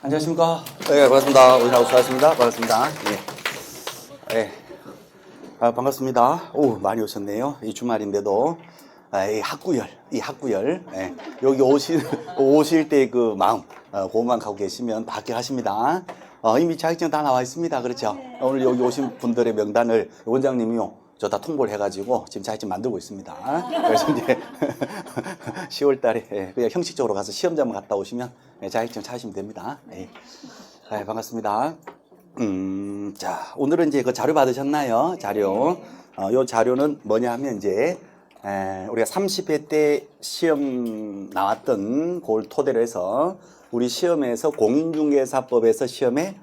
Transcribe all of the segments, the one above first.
안녕하십니까. 네, 반갑습니다. 오신하고 수고하셨습니다. 반갑습니다. 예. 반갑습니다. 오, 많이 오셨네요. 이 주말인데도. 이 학구열. 예. 여기 오실 때 그 마음, 그것만 갖고 계시면 밖에 하십니다. 이미 자격증 다 나와 있습니다. 그렇죠? 오늘 여기 오신 분들의 명단을 원장님이요. 저 다 통보를 해가지고 지금 자격증 만들고 있습니다. 그래서 이제 10월 달에 그냥 형식적으로 가서 시험장만 갔다 오시면 자격증 찾으시면 됩니다. 반갑습니다. 자, 오늘은 이제 그 자료 받으셨나요? 자료. 요 자료는 뭐냐 하면 이제 우리가 30회 때 시험 나왔던 그걸 토대로 해서 우리 시험에서 공인중개사법에서 시험에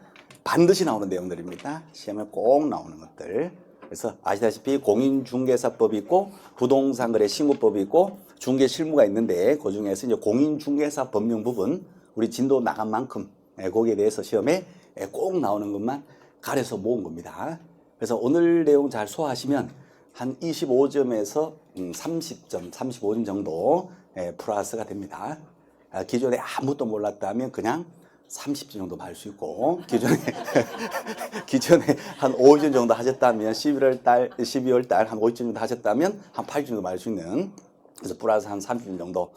반드시 나오는 내용들입니다. 시험에 꼭 나오는 것들. 그래서 아시다시피 공인중개사법이 있고 부동산거래 신고법이 있고 중개실무가 있는데 그 중에서 이제 공인중개사 법령 부분 우리 진도 나간 만큼 거기에 대해서 시험에 꼭 나오는 것만 가려서 모은 겁니다. 그래서 오늘 내용 잘 소화하시면 한 25점에서 30점, 35점 정도 플러스가 됩니다. 기존에 아무것도 몰랐다면 그냥 30점 정도 받을 수 있고 기존에 한 5점 정도 하셨다면 12월 달 한 5점 정도 하셨다면 한 8점 정도 받을 수 있는 그래서 플러스 한 30점 정도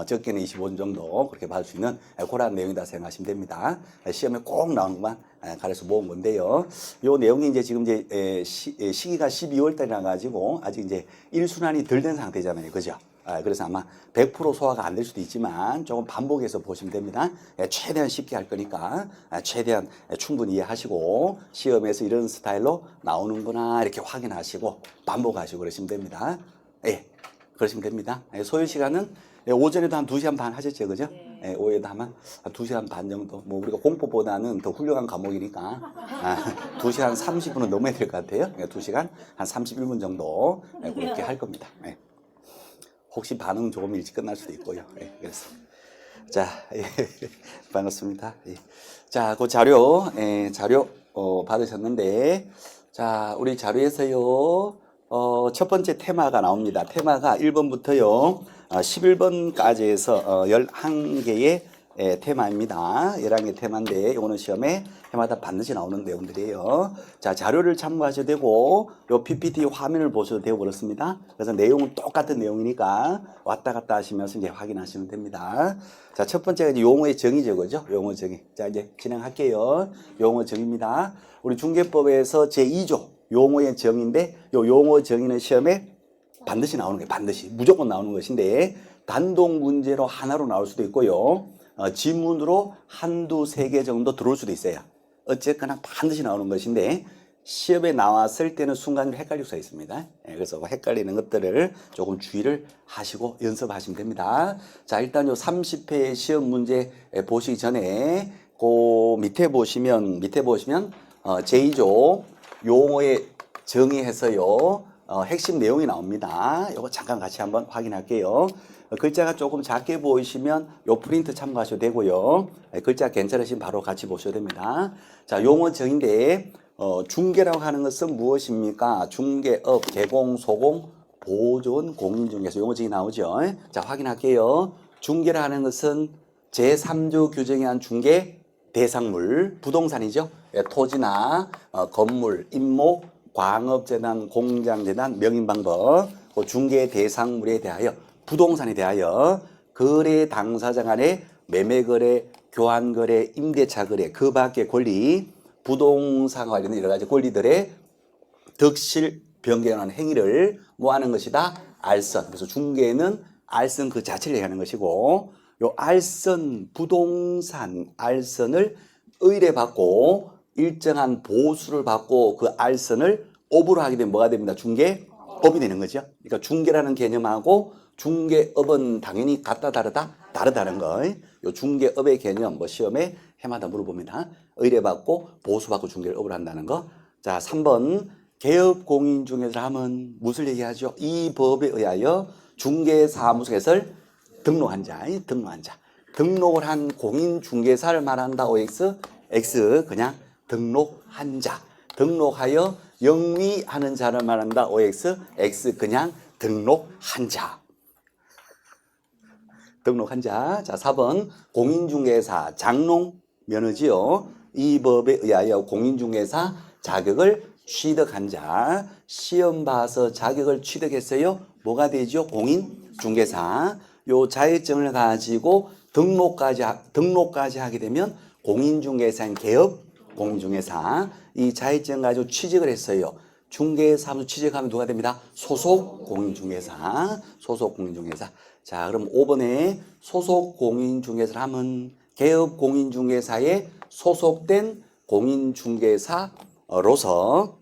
적게는 25점 정도 그렇게 받을 수 있는 그런 내용이다 생각하시면 됩니다. 시험에 꼭 나오는 것만 가려서 모은 건데요. 요 내용이 이제 지금 이제 시기가 12월 달이라 가지고 아직 이제 1순환이 덜 된 상태잖아요. 그죠? 그래서 아마 100% 소화가 안 될 수도 있지만 조금 반복해서 보시면 됩니다. 최대한 쉽게 할 거니까 최대한 충분히 이해하시고 시험에서 이런 스타일로 나오는구나 이렇게 확인하시고 반복하시고 그러시면 됩니다. 그러시면 됩니다. 소요 시간은 오전에도 한 2시간 반 하셨죠, 그죠? 오후에도 한 2시간 반 정도. 뭐 우리가 공포보다는 더 훌륭한 과목이니까 2시간 30분은 넘어야 될 것 같아요. 2시간 한 31분 정도 그렇게 할 겁니다. 혹시 반응 조금 일찍 끝날 수도 있고요. 그래서 자, 반갑습니다. 자, 그 자료 받으셨는데, 자, 우리 자료에서요. 첫 번째 테마가 나옵니다. 테마가 1번부터요, 11번까지 해서 11개의 테마입니다. 11개 테마인데, 이거는 시험에 해마다 반드시 나오는 내용들이에요. 자, 자료를 참고하셔도 되고, 요 PPT 화면을 보셔도 되고 그렇습니다. 그래서 내용은 똑같은 내용이니까 왔다 갔다 하시면서 이제 확인하시면 됩니다. 자, 첫 번째가 이제 용어의 정의죠, 그죠? 용어 정의. 자, 이제 진행할게요. 용어 정의입니다. 우리 중개법에서 제2조. 용어의 정의인데 요 용어 정의는 시험에 반드시 나오는 거예요. 반드시 무조건 나오는 것인데 단독 문제로 하나로 나올 수도 있고요. 지문으로 한두 세 개 정도 들어올 수도 있어요. 어쨌거나 반드시 나오는 것인데 시험에 나왔을 때는 순간적으로 헷갈릴 수가 있습니다. 그래서 헷갈리는 것들을 조금 주의를 하시고 연습하시면 됩니다. 자, 일단 요 30회 시험 문제 보시기 전에 그 밑에 보시면 제2조 용어의 정의해서요 핵심 내용이 나옵니다. 이거 잠깐 같이 한번 확인할게요. 글자가 조금 작게 보이시면 요 프린트 참고하셔도 되고요. 글자 괜찮으시면 바로 같이 보셔도 됩니다. 자, 용어 정의인데 중개라고 하는 것은 무엇입니까? 중개업, 개공, 소공, 보존, 공인중개사 용어 정의 나오죠. 자, 확인할게요. 중개라 하는 것은 제3조 규정에 한 중개 대상물, 부동산이죠. 토지나 건물, 임목, 광업재단, 공장재단, 명인방법, 그 중개 대상물에 대하여 부동산에 대하여 거래 당사자 간의 매매거래, 교환거래, 임대차거래 그 밖의 권리, 부동산 관련된 여러 가지 권리들의 덕실 변경하는 행위를 뭐 하는 것이다? 알선. 그래서 중개는 알선 그 자체를 얘기하는 것이고 요 알선, 부동산 알선을 의뢰받고 일정한 보수를 받고 그 알선을 업으로 하게 되면 뭐가 됩니다? 중개업이 되는 거죠. 그러니까 중개라는 개념하고 중개업은 당연히 같다 다르다? 다르다는 거. 요 중개업의 개념 뭐 시험에 해마다 물어봅니다. 의뢰받고 보수받고 중개를 업으로 한다는 거. 자, 3번 개업공인중개사 하면 무엇을 얘기하죠? 이 법에 의하여 중개사무소 개설 등록한 자. 등록을 한 공인중개사를 말한다. OX, X 그냥 등록한 자. 등록하여 영위하는 자를 말한다. OX, X 그냥 등록한 자. 등록한 자. 자, 4번 공인중개사, 장롱, 면허지요. 이 법에 의하여 공인중개사 자격을 취득한 자, 시험 봐서 자격을 취득했어요. 뭐가 되죠? 공인중개사. 요 자격증을 가지고 등록까지 하게 되면 공인중개사인 개업 공인중개사. 이 자격증 가지고 취직을 했어요. 중개사무소 취직하면 누가 됩니다? 소속 공인중개사. 소속 공인중개사. 자, 그럼 5번에 소속 공인중개사를 하면 개업 공인중개사에 소속된 공인중개사로서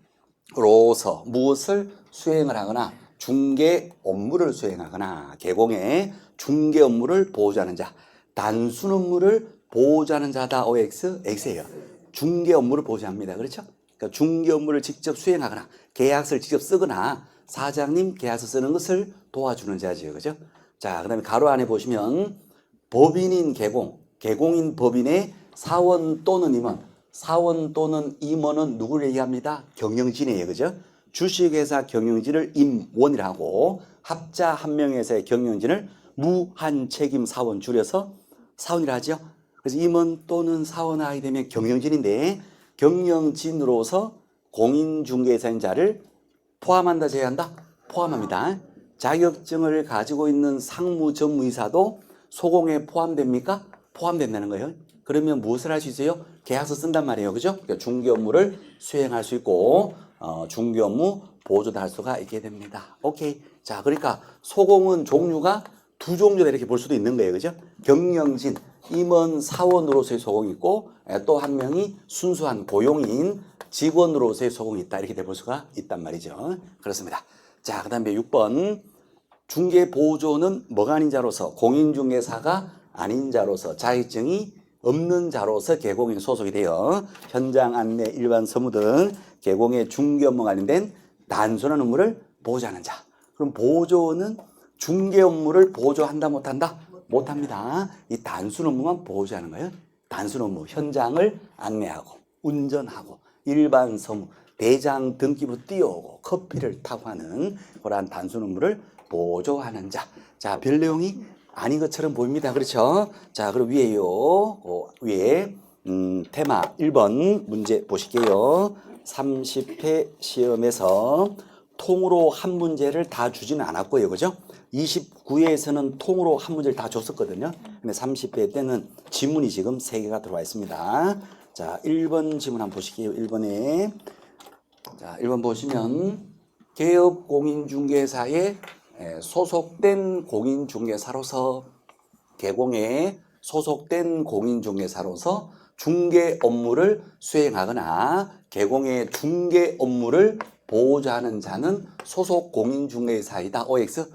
무엇을 수행을 하거나 중개 업무를 수행하거나 개공의 중개 업무를 보호하는 자. 단순 업무를 보호하는 자다. OX, X예요. 중개 업무를 보호합니다. 그렇죠? 그러니까 중개 업무를 직접 수행하거나 계약서를 직접 쓰거나 사장님 계약서 쓰는 것을 도와주는 자죠. 그죠? 자, 그 다음에 가로 안에 보시면 법인인 개공인 법인의 사원 또는 임원, 사원 또는 임원은 누구를 얘기합니다? 경영진이에요. 그죠? 주식회사 경영진을 임원이라고, 합자 한 명회사의 경영진을 무한책임 사원 줄여서 사원이라 하죠. 그래서 임원 또는 사원 하게 되면 경영진인데, 경영진으로서 공인중개사인 자를 포함한다, 제외한다? 포함합니다. 자격증을 가지고 있는 상무전무이사도 소공에 포함됩니까? 포함된다는 거예요. 그러면 무엇을 할 수 있어요? 계약서 쓴단 말이에요. 그죠? 그러니까 중개 업무를 수행할 수 있고, 중개 업무 보조도 할 수가 있게 됩니다. 오케이. 자, 그러니까 소공은 종류가 두 종류다 이렇게 볼 수도 있는 거예요. 그죠? 경영진, 임원 사원으로서의 소공이 있고, 또 한 명이 순수한 고용인 직원으로서의 소공이 있다. 이렇게 볼 수가 있단 말이죠. 그렇습니다. 자, 그 다음에 6번. 중개보조는 뭐가 아닌 자로서, 공인중개사가 아닌 자로서, 자격증이 없는 자로서 개공인 소속이 되어 현장 안내, 일반 서무 등 개공의 중개 업무 관련된 단순한 업무를 보조하는 자. 그럼 보조는 중개 업무를 보조한다, 못한다? 못합니다. 이 단순 업무만 보조하는 거예요. 단순 업무, 현장을 안내하고 운전하고 일반 서무, 대장 등기부 띄워오고 커피를 타고 하는 그러한 단순 업무를 보조하는 자. 자, 별 내용이 아닌 것처럼 보입니다. 그렇죠? 자, 그럼 위에요. 위에 테마 1번 문제 보실게요. 30회 시험에서 통으로 한 문제를 다 주지는 않았고요. 그죠? 29회에서는 통으로 한 문제를 다 줬었거든요. 근데 30회 때는 지문이 지금 3개가 들어와 있습니다. 자, 1번 지문 한번 보실게요. 1번에. 자, 1번 보시면 개업 공인중개사에 소속된 공인중개사로서, 개공에 소속된 공인중개사로서 중개 업무를 수행하거나 개공의 중개 업무를 보호하는 자는 소속 공인중개사이다. OX?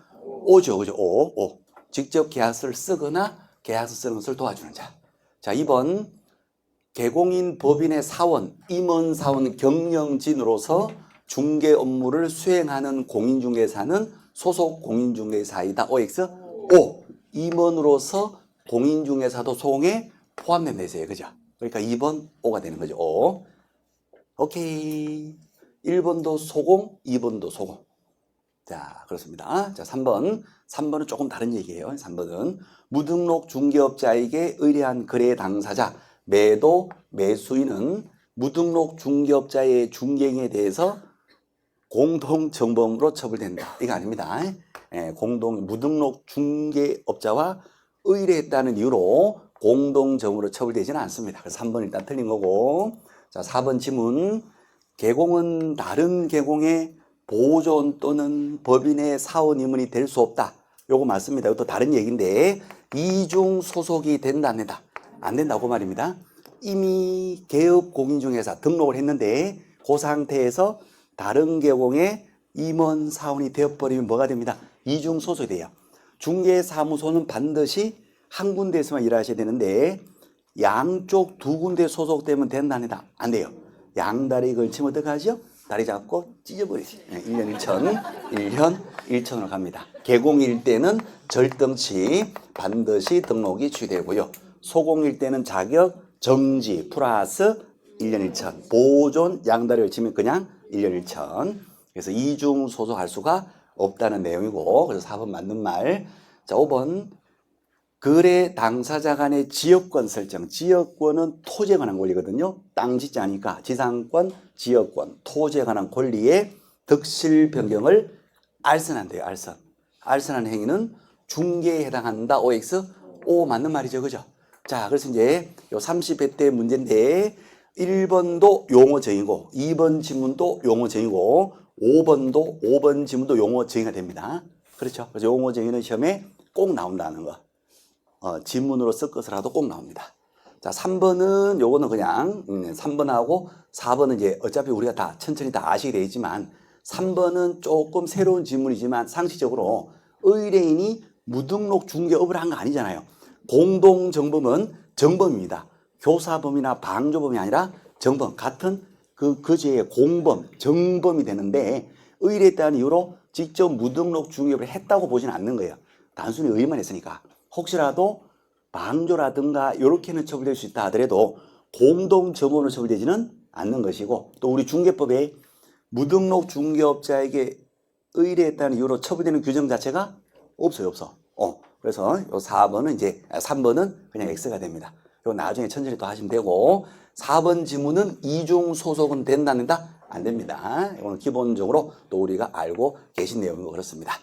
O죠. 그죠? O. 직접 계약서를 쓰거나 계약서 쓰는 것을 도와주는 자. 자, 2번. 개공인 법인의 사원, 임원사원 경영진으로서 중개 업무를 수행하는 공인중개사는 소속 공인중개사이다. OX? O. 임원으로서 공인중개사도 소공에 포함된 데서요. 그죠? 그러니까 2번 O가 되는 거죠. O. 오케이. 1번도 소공, 2번도 소공. 자, 그렇습니다. 자, 3번은 조금 다른 얘기예요. 3번은 무등록 중개업자에게 의뢰한 거래 당사자, 매도, 매수인은 무등록 중개업자의 중개행위에 대해서 공동정범으로 처벌된다. 이거 아닙니다. 무등록 중개업자와 의뢰했다는 이유로 공동정범으로 처벌되지는 않습니다. 그래서 3번 일단 틀린 거고. 자, 4번 지문. 개공은 다른 개공의 보존 또는 법인의 사원 임원이 될 수 없다. 요거 맞습니다. 이것도 다른 얘기인데, 이중 소속이 된다, 안 된다? 안 된다고 말입니다. 이미 개업 공인중개사 등록을 했는데 그 상태에서 다른 개공의 임원 사원이 되어버리면 뭐가 됩니다? 이중 소속이 돼요. 중개사무소는 반드시 한 군데에서만 일하셔야 되는데 양쪽 두 군데 소속되면 된다, 안 된다? 안 돼요. 양다리 걸치면 어떡하죠? 다리 잡고 찢어버리지. 1년 1천, 1년 1천으로 갑니다. 개공일 때는 절등치 반드시 등록이 취되고요. 소공일 때는 자격 정지 플러스 1년 1천. 보존 양다리를 치면 그냥 1년 1천. 그래서 이중 소속할 수가 없다는 내용이고, 그래서 4번 맞는 말. 자, 5번. 거래 당사자 간의 지역권 설정. 지역권은 토지에 관한 권리거든요. 땅 짓지 않으니까 지상권, 지역권, 토지에 관한 권리의 득실 변경을 알선한대요. 알선. 알선하는 행위는 중개에 해당한다. OX. O 맞는 말이죠. 그죠? 자, 그래서 이제 요 30회 때 문제인데 1번도 용어 정의고 2번 지문도 용어 정의고 5번 지문도 용어 정의가 됩니다. 그렇죠? 그래서 용어 정의는 시험에 꼭 나온다는 거. 지문으로 쓸 것이라도 꼭 나옵니다. 자, 3번은 요거는 그냥 3번하고 4번은 이제 어차피 우리가 다 천천히 다 아시게 되어 있지만 3번은 조금 새로운 지문이지만 상식적으로 의뢰인이 무등록 중개업을 한 거 아니잖아요. 공동정범은 정범입니다. 교사범이나 방조범이 아니라 정범, 같은 그 죄의 공범, 정범이 되는데 의뢰했다는 이유로 직접 무등록 중개업을 했다고 보지는 않는 거예요. 단순히 의뢰만 했으니까. 혹시라도 방조라든가 이렇게는 처벌될 수 있다 하더라도 공동정범으로 처벌되지는 않는 것이고, 또 우리 중개법에 무등록 중개업자에게 의뢰했다는 이유로 처벌되는 규정 자체가 없어요. 없어. 그래서 요 4번은 이제 3번은 그냥 X가 됩니다. 요 나중에 천천히 또 하시면 되고, 4번 지문은 이중 소속은 된다 안 된다? 안 됩니다. 이거는 기본적으로 또 우리가 알고 계신 내용이고 그렇습니다.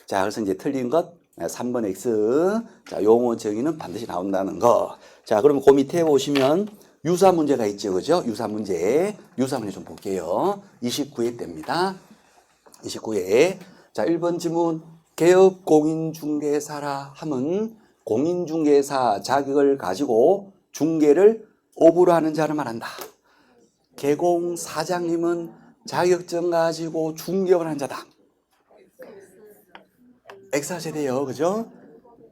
자, 그래서 이제 틀린 것 3번 X. 자, 용어 정의는 반드시 나온다는 거. 자, 그러면 그 밑에 보시면 유사 문제가 있죠. 그죠? 유사 문제 좀 볼게요. 29회 때입니다. 29회. 자, 1번 지문. 개업 공인중개사라 함은 공인중개사 자격을 가지고 중개를 업으로 하는 자를 말한다. 개공 사장님은 자격증 가지고 중개업을 하는 자다. X하셔야 그죠?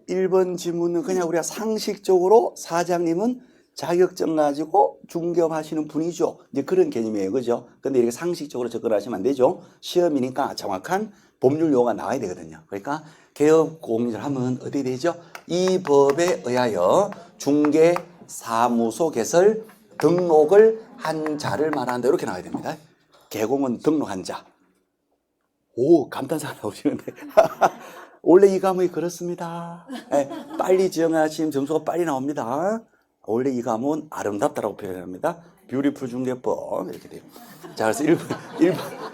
1번 지문은 그냥 우리가 상식적으로 사장님은 자격증 가지고 중개업 하시는 분이죠. 이제 그런 개념이에요. 그죠? 근데 이렇게 상식적으로 접근하시면 안 되죠. 시험이니까 정확한 법률 용어가 나와야 되거든요. 그러니까 개업 공인을 하면 어떻게 되죠? 이 법에 의하여 중개사무소 개설 등록을 한 자를 말한다. 이렇게 나와야 됩니다. 개공은 등록한 자. 오, 감탄사가 나오시는데. 원래 이 과목이 그렇습니다. 네, 빨리 지정하시면 점수가 빨리 나옵니다. 원래 이 과목은 아름답다라고 표현합니다. 뷰티풀 중개법 이렇게 돼요. 자, 그래서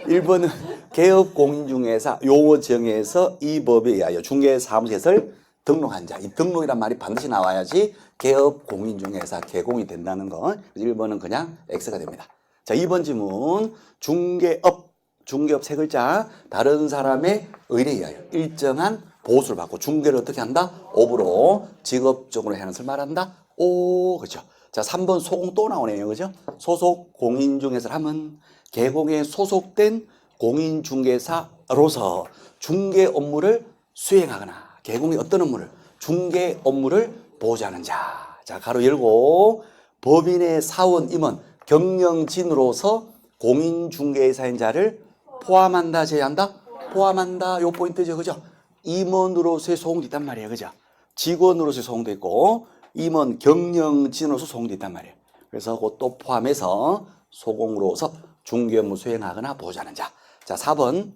1번은 개업 공인중개사 용어 정에서 이 법에 의하여 중개사무소를 등록한 자. 이 등록이란 말이 반드시 나와야지 개업 공인중개사 개공이 된다는 거. 1번은 그냥 X가 됩니다. 자, 2번 지문. 중개업 세 글자. 다른 사람의 의뢰에 의하여 일정한 보수를 받고 중개를 어떻게 한다? 업으로 직업적으로 하는 것을 말한다. 오, 그렇죠. 자, 3번 소공 또 나오네요. 그죠? 소속 공인중개사를 하면 개공에 소속된 공인중개사로서 중개 업무를 수행하거나 개공의 어떤 업무를 중개 업무를 보좌하는 자. 자, 가로 열고 법인의 사원 임원 경영진으로서 공인중개사인 자를 포함한다, 제외한다? 포함한다. 요 포인트죠. 그죠? 임원으로서의 소공도 있단 말이에요. 그죠? 직원으로서의 소공도 있고 임원 경영진으로서 소공도 있단 말이에요. 그래서 그것도 포함해서 소공으로서 중개업무 수행하거나 보좌하는 자. 자, 4번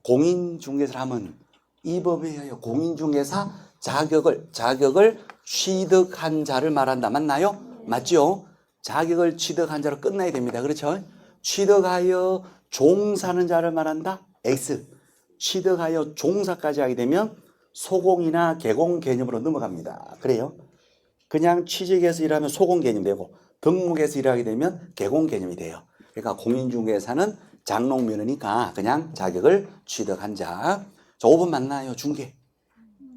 공인중개사를 하면 이 법에 의하여 공인중개사 자격을 취득한 자를 말한다. 맞나요? 맞죠? 자격을 취득한 자로 끝나야 됩니다. 그렇죠? 취득하여 종사하는 자를 말한다. X. 취득하여 종사까지 하게 되면 소공이나 개공 개념으로 넘어갑니다. 그래요? 그냥 취직해서 일하면 소공 개념이 되고 등록해서 일하게 되면 개공 개념이 돼요. 그러니까 공인중개사는 장롱면허니까 그냥 자격을 취득한 자. 자, 5번 맞나요? 중개.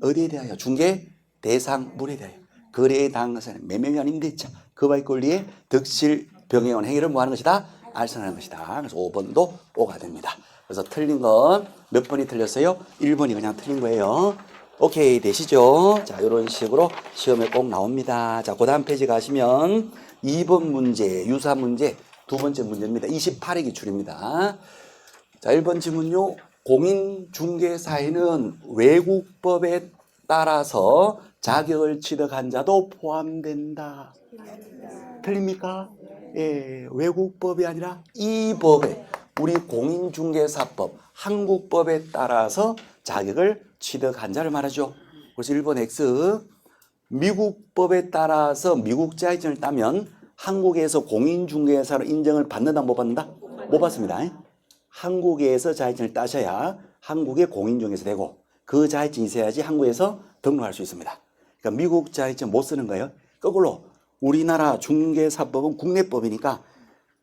어디에 대하여? 중개 대상물에 대하여. 거래에 당사자는 매매면 임대차 그와의 권리에 득실 병행한 행위를 뭐하는 것이다? 알선하는 것이다. 그래서 5번도 O가 됩니다. 그래서 틀린 건 몇 번이 틀렸어요? 1번이 그냥 틀린 거예요. 오케이 되시죠? 자, 이런 식으로 시험에 꼭 나옵니다. 자, 그 다음 페이지 가시면 2번 문제, 유사 문제, 두 번째 문제입니다. 28회 기출입니다. 자, 1번 지문요. 공인중개사에는 외국법에 따라서 자격을 취득한 자도 포함된다. 틀립니까? 예, 외국법이 아니라 이 법에, 우리 공인중개사법, 한국법에 따라서 자격을 취득한 자를 말하죠. 그래서 1번 X. 미국법에 따라서 미국 자격증을 따면 한국에서 공인중개사로 인정을 받는다 못 받는다? 못 받습니다. 한국에서 자격증을 따셔야 한국의 공인중개사 되고 그 자격증이 있어야지 한국에서 등록할 수 있습니다. 그러니까 미국 자격증 못 쓰는 거예요. 거꾸로 우리나라 중개사법은 국내법이니까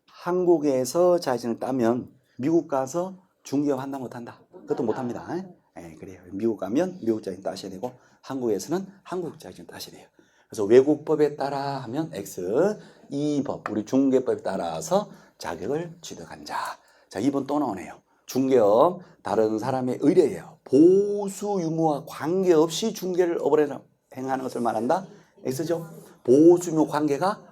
한국에서 자격증을 따면 미국 가서 중개업 한다 못한다? 그것도 못합니다. 네, 그래요. 미국 가면 미국 자격증 따셔야 되고 한국에서는 한국 자격증 따셔야 돼요. 그래서 외국법에 따라 하면 X, 이 법, 우리 중개법에 따라서 자격을 취득한 자. 자, 2번 또 나오네요. 중개업, 다른 사람의 의뢰예요. 보수 유무와 관계없이 중개를 업을 행하는 것을 말한다. X죠. 보수 유무 관계가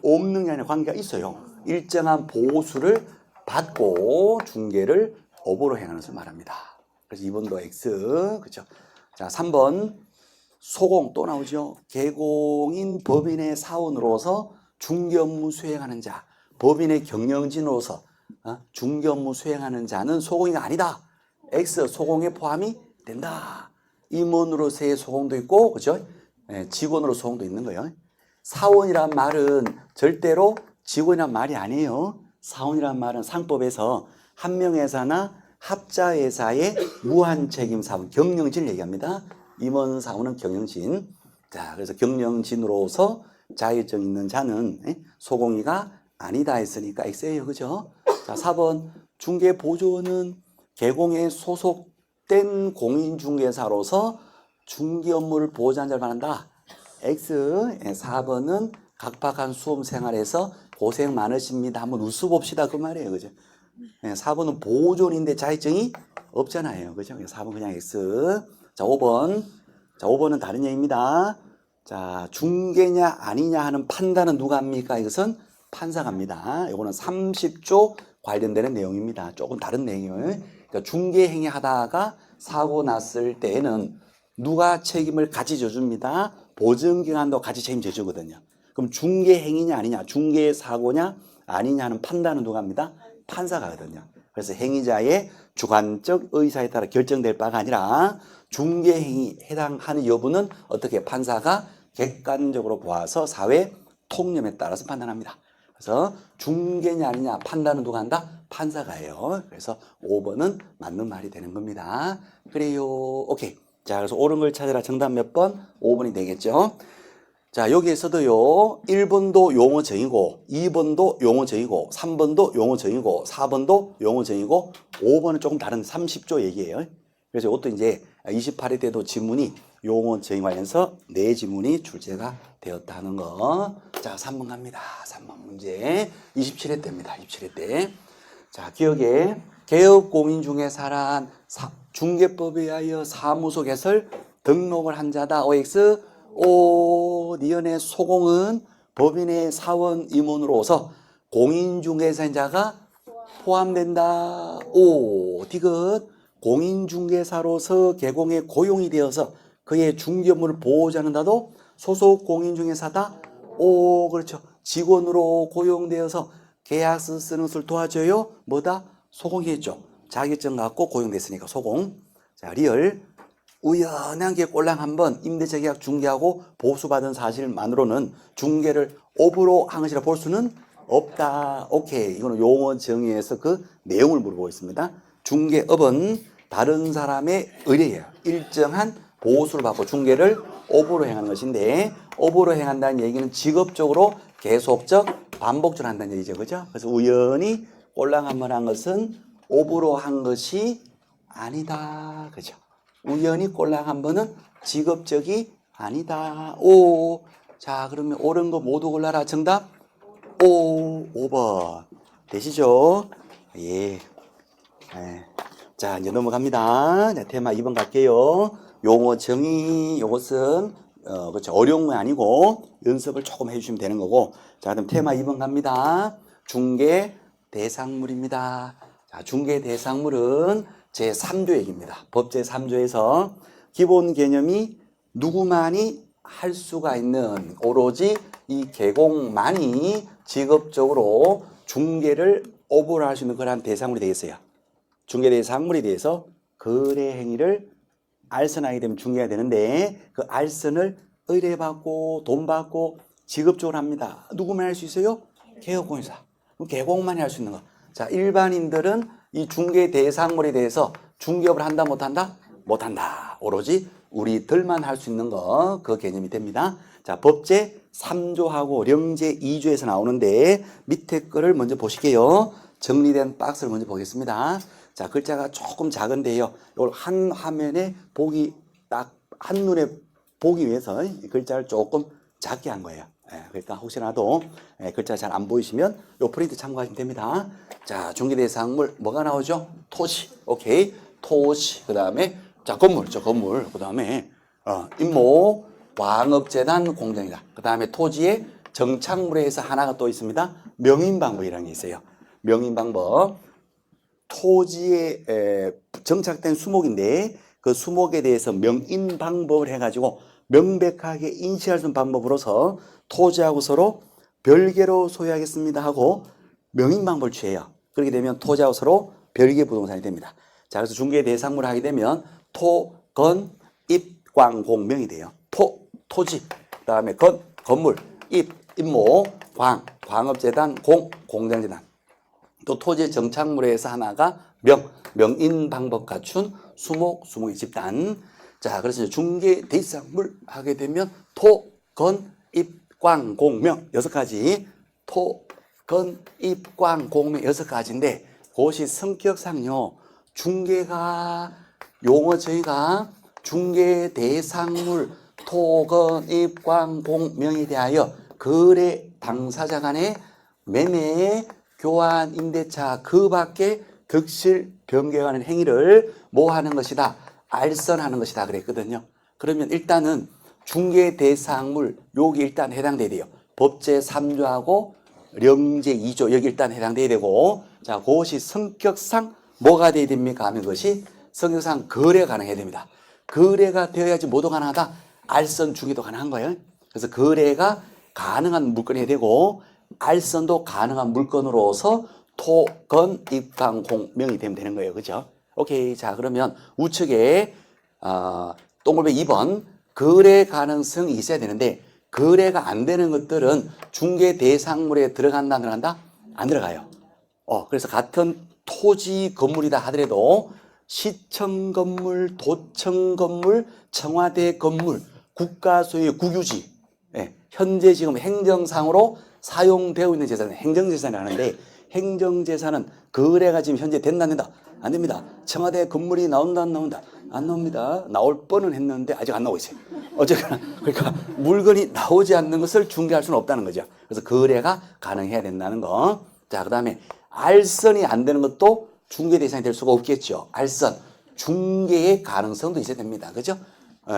없는 게 아니라 관계가 있어요. 일정한 보수를 받고 중개를 업으로 행하는 것을 말합니다. 그래서 2번도 X, 그렇죠. 자, 3번 소공 또 나오죠. 개공인 법인의 사원으로서 중개 업무 수행하는 자, 법인의 경영진으로서 중개 업무 수행하는 자는 소공이가 아니다. X, 소공에 포함이 된다. 임원으로서의 소공도 있고, 그렇죠? 직원으로 소공도 있는 거예요. 사원이란 말은 절대로 직원이란 말이 아니에요. 사원이란 말은 상법에서 한명회사나 합자회사의 무한책임 사원, 경영진을 얘기합니다. 임원 사원은 경영진. 자, 그래서 경영진으로서 자격증 있는 자는 소공이가 아니다 했으니까 X예요. 그죠? 자, 4번 중개보조원은 개공에 소속된 공인중개사로서 중개 업무를 보조한 자를 말한다. X. 4번은 각박한 수험 생활에서 고생 많으십니다. 한번 웃어봅시다. 그 말이에요. 그죠? 4번은 보존인데 자격증이 없잖아요. 그죠? 4번 그냥 X. 자, 5번. 자, 5번은 다른 얘기입니다. 자, 중개냐 아니냐 하는 판단은 누가 합니까? 이것은 판사가 합니다. 이거는 30조 관련되는 내용입니다. 조금 다른 내용이에요. 그러니까 중개 행위 하다가 사고 났을 때에는 누가 책임을 같이 져줍니다. 보증기관도 같이 책임 져주거든요. 그럼 중개 행위냐 아니냐, 중개 사고냐 아니냐 하는 판단은 누가 합니다? 판사가 하거든요. 그래서 행위자의 주관적 의사에 따라 결정될 바가 아니라 중개 행위 해당하는 여부는 어떻게 판사가 객관적으로 보아서 사회 통념에 따라서 판단합니다. 그래서 중개냐 아니냐 판단은 누가 한다? 판사가 해요. 그래서 5번은 맞는 말이 되는 겁니다. 그래요. 오케이. 자, 그래서 옳은 걸 찾으라. 정답 몇 번? 5번이 되겠죠. 자, 여기에서도요, 1번도 용어 정의고, 2번도 용어 정의고, 3번도 용어 정의고, 4번도 용어 정의고, 5번은 조금 다른 30조 얘기예요. 그래서 이것도 이제 28회 때도 지문이 용어 정의 관련해서 4지문이 출제가 되었다 하는 거. 자, 3번 갑니다. 3번 문제. 27회 때입니다. 27회 때. 자, 기억에 개업공인중개사란 중개법에 의하여 사무소 개설 등록을 한 자다. OX. 오, 니은의 소공은 법인의 사원 임원으로서 공인중개사인 자가 포함된다. 오, 디귿. 공인중개사로서 개공에 고용이 되어서 그의 중개 업무를 보호하는다도 소속 공인중개사다. 오, 그렇죠. 직원으로 고용되어서 계약서 쓰는 것을 도와줘요. 뭐다? 소공이겠죠. 자격증 갖고 고용됐으니까 소공. 자, 리얼. 우연한 게 꼴랑 한번 임대차 계약 중개하고 보수받은 사실만으로는 중개를 업으로 한 것이라 볼 수는 없다. 오케이. 이거는 용어 정의에서 그 내용을 물어보고 있습니다. 중개업은 다른 사람의 의뢰예요. 일정한 보수를 받고 중개를 업으로 행하는 것인데, 업으로 행한다는 얘기는 직업적으로 계속적 반복적으로 한다는 얘기죠. 그죠? 그래서 우연히 꼴랑 한번 한 것은 업으로 한 것이 아니다. 그죠? 우연히 꼴랑 한 번은 직업적이 아니다. 오. 자, 그러면 옳은 거 모두 골라라. 정답? 오. 5번. 되시죠? 예. 자, 이제 넘어갑니다. 자, 테마 2번 갈게요. 용어 정의, 이것은, 그렇죠. 어려운 건 아니고, 연습을 조금 해주시면 되는 거고. 자, 그럼 테마 2번 갑니다. 중개 대상물입니다. 자, 중개 대상물은 제3조 얘기입니다. 법 제3조에서 기본 개념이 누구만이 할 수가 있는, 오로지 이 개공만이 직업적으로 중개를 업으로 할 수 있는 그러한 대상물이 되겠어요. 중개 대상물에 대해서 거래 행위를 알선하게 되면 중개가 되는데, 그 알선을 의뢰받고 돈 받고 직업적으로 합니다. 누구만 할 수 있어요? 개업공인사. 개공만이 할 수 있는 거. 자, 일반인들은 이 중개 대상물에 대해서 중개업을 한다 못한다? 못한다. 오로지 우리들만 할 수 있는 거, 그 개념이 됩니다. 자, 법제 3조하고 령제 2조에서 나오는데 밑에 거를 먼저 보실게요. 정리된 박스를 먼저 보겠습니다. 자, 글자가 조금 작은데요. 이걸 한 화면에 보기 딱 한눈에 보기 위해서 글자를 조금 작게 한 거예요. 그러니까 혹시라도 글자가 잘 안 보이시면 요 프린트 참고하시면 됩니다. 자, 중개대상물 뭐가 나오죠? 토지. 오케이. 토지. 그 다음에 자, 건물. 건물. 그 다음에 임모, 광업재단, 공정이다. 그 다음에 토지의 정착물에 서 하나가 또 있습니다. 명인방법이라는 게 있어요. 명인방법. 토지에 정착된 수목인데 그 수목에 대해서 명인방법을 해가지고 명백하게 인식할 수 있는 방법으로서 토지하고 서로 별개로 소유하겠습니다 하고 명인방법을 취해요. 그렇게 되면 토지하고 서로 별개 부동산이 됩니다. 자, 그래서 중개 대상물을 하게 되면 토, 건, 입, 광, 공, 명이 돼요. 토지, 그 다음에 건물, 입, 임모, 광업재단, 공장재단. 또 토지의 정착물에서 하나가 명인방법 갖춘 수목의 집단. 자, 그래서 중개 대상물 하게 되면 토, 건, 입, 광, 공, 명 6가지. 토, 건, 입, 광, 공, 명 6가지인데 그것이 성격상요. 중개가 용어 저희가 중개 대상물 토, 건, 입, 광, 공, 명에 대하여 거래 당사자 간의 매매, 교환, 임대차 그 밖에 득실, 변경하는 행위를 뭐 하는 것이다? 알선하는 것이다 그랬거든요. 그러면 일단은 중개 대상물 여기 일단 해당돼야 돼요. 법제 3조하고 령제 2조 여기 일단 해당돼야 되고 자, 그것이 성격상 뭐가 돼야 됩니까? 하면 그것이 성격상 거래 가능해야 됩니다. 거래가 되어야지 뭐도 가능하다? 알선 중개도 가능한 거예요. 그래서 거래가 가능한 물건이 해야 되고 알선도 가능한 물건으로서 토, 건, 입, 강, 공, 명이 되면 되는 거예요. 그죠? 오케이. 자, 그러면 우측에, 동글뱅이 2번, 거래 가능성이 있어야 되는데, 거래가 안 되는 것들은 중개 대상물에 들어간다, 안 들어간다? 안 들어가요. 그래서 같은 토지 건물이다 하더라도, 시청 건물, 도청 건물, 청와대 건물, 국가 소유의 국유지, 현재 지금 행정상으로 사용되고 있는 재산은 행정재산이 하는데 행정재산은 거래가 지금 현재 된다 안 된다? 안 됩니다. 청와대 건물이 나온다 안 나온다? 안 나옵니다. 나올 뻔은 했는데 아직 안 나오고 있어요. 어쨌거나 그러니까 물건이 나오지 않는 것을 중개할 수는 없다는 거죠. 그래서 거래가 가능해야 된다는 거. 자, 그 다음에 알선이 안 되는 것도 중개 대상이 될 수가 없겠죠. 알선, 중개의 가능성도 있어야 됩니다. 그죠?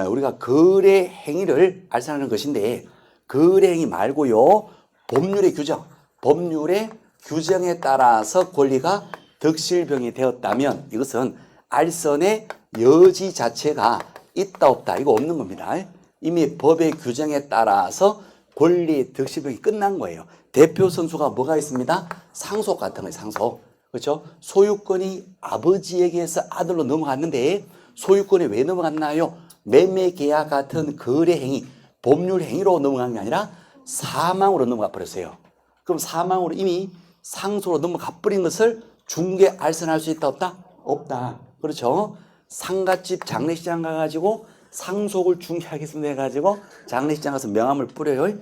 우리가 거래 행위를 알선하는 것인데 거래 행위 말고요. 법률의 규정에 따라서 권리가 득실병이 되었다면 이것은 알선의 여지 자체가 있다 없다 이거 없는 겁니다. 이미 법의 규정에 따라서 권리 득실병이 끝난 거예요. 대표 선수가 뭐가 있습니다? 상속 같은 거예요. 상속. 그렇죠? 소유권이 아버지에게서 아들로 넘어갔는데 소유권이 왜 넘어갔나요? 매매 계약 같은 거래 행위, 법률 행위로 넘어간 게 아니라 사망으로 넘어가 버렸어요. 그럼 사망으로 이미 상속으로 넘어가 버린 것을 중개 알선할 수 있다 없다? 없다. 그렇죠? 상갓집 장례식장 가가지고 상속을 중개하겠습니다 해가지고 장례식장 가서 명함을 뿌려요.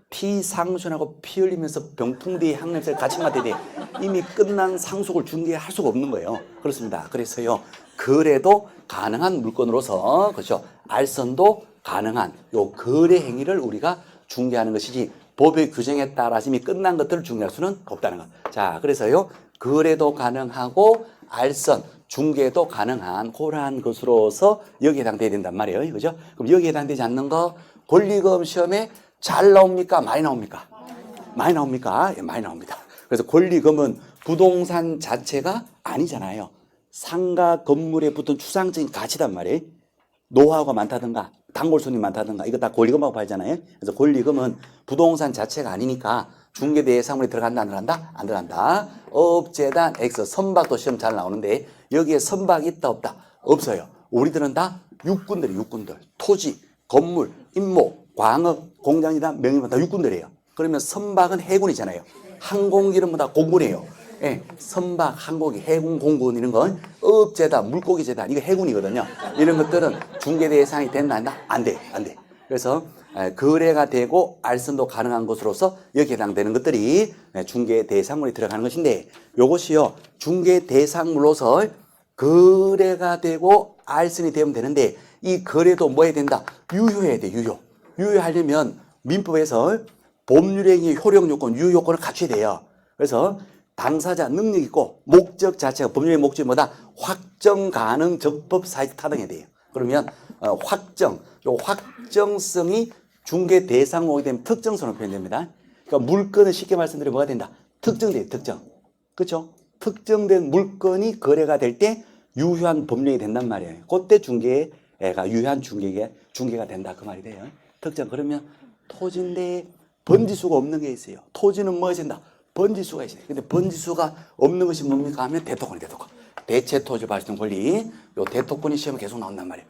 피상순하고 피 흘리면서 병풍뒤 향냄새를 같이 맡아야 돼. 이미 끝난 상속을 중개할 수가 없는 거예요. 그렇습니다. 그래서요. 거래도 가능한 물건으로서 그렇죠. 알선도 가능한 요 거래 행위를 우리가 중개하는 것이지 법의 규정에 따라서 이미 끝난 것들을 중개할 수는 없다는 것. 자, 그래서요. 거래도 가능하고 알선, 중개도 가능한 그러한 것으로서 여기에 해당돼야 된단 말이에요. 그죠? 그럼 여기에 해당되지 않는 거 권리금 시험에 잘 나옵니까? 많이 나옵니까? 많이 나옵니까? 예, 많이 나옵니다. 그래서 권리금은 부동산 자체가 아니잖아요. 상가 건물에 붙은 추상적인 가치단 말이에요. 노하우가 많다든가 단골손이 많다든가 이거 다 권리금하고 팔잖아요. 그래서 권리금은 부동산 자체가 아니니까 중개대상물에 들어간다 안 들어간다? 안 들어간다. 업재단 X 선박도 시험 잘 나오는데 여기에 선박이 있다 없다? 없어요. 우리들은 다 육군들이 육군들. 토지, 건물, 임목, 광업 공장이다 명인은 다 육군들이에요. 그러면 선박은 해군이잖아요. 항공기는 다 공군이에요. 예, 선박, 항공기, 해군, 공군 이런 건 업재단, 물고기 재단 이거 해군이거든요. 이런 것들은 중개 대상이 된다 안 돼, 안 돼. 그래서 거래가 되고 알선도 가능한 것으로서 여기에 해당되는 것들이 중개 대상물이 들어가는 것인데 이것이요 중개 대상물로서 거래가 되고 알선이 되면 되는데 이 거래도 뭐 해야 된다? 유효해야 돼, 유효. 유효하려면 민법에서 법률행위 효력 요건, 유효 요건을 갖춰야 돼요. 그래서 당사자 능력 있고 목적 자체가 법률의 목적이 뭐다? 확정 가능 적법 사익 타당해야 돼요. 그러면 확정, 요 확정성이 중개 대상으로 오게 되면 특정성으로 표현됩니다. 그러니까 물건을 쉽게 말씀드리면 뭐가 된다? 특정돼요, 특정. 그렇죠? 특정된 물건이 거래가 될 때 유효한 법령이 된단 말이에요. 그때 중개가 유효한 중개가 된다 그 말이 돼요. 특정. 그러면 토지인데 번지수가 없는 게 있어요. 토지는 뭐가 된다? 번지수가 있어요. 근데 번지수가 없는 것이 뭡니까 하면 대토권. 대체 토지 발생 권리. 요 대토권이 시험에 계속 나온단 말이에요.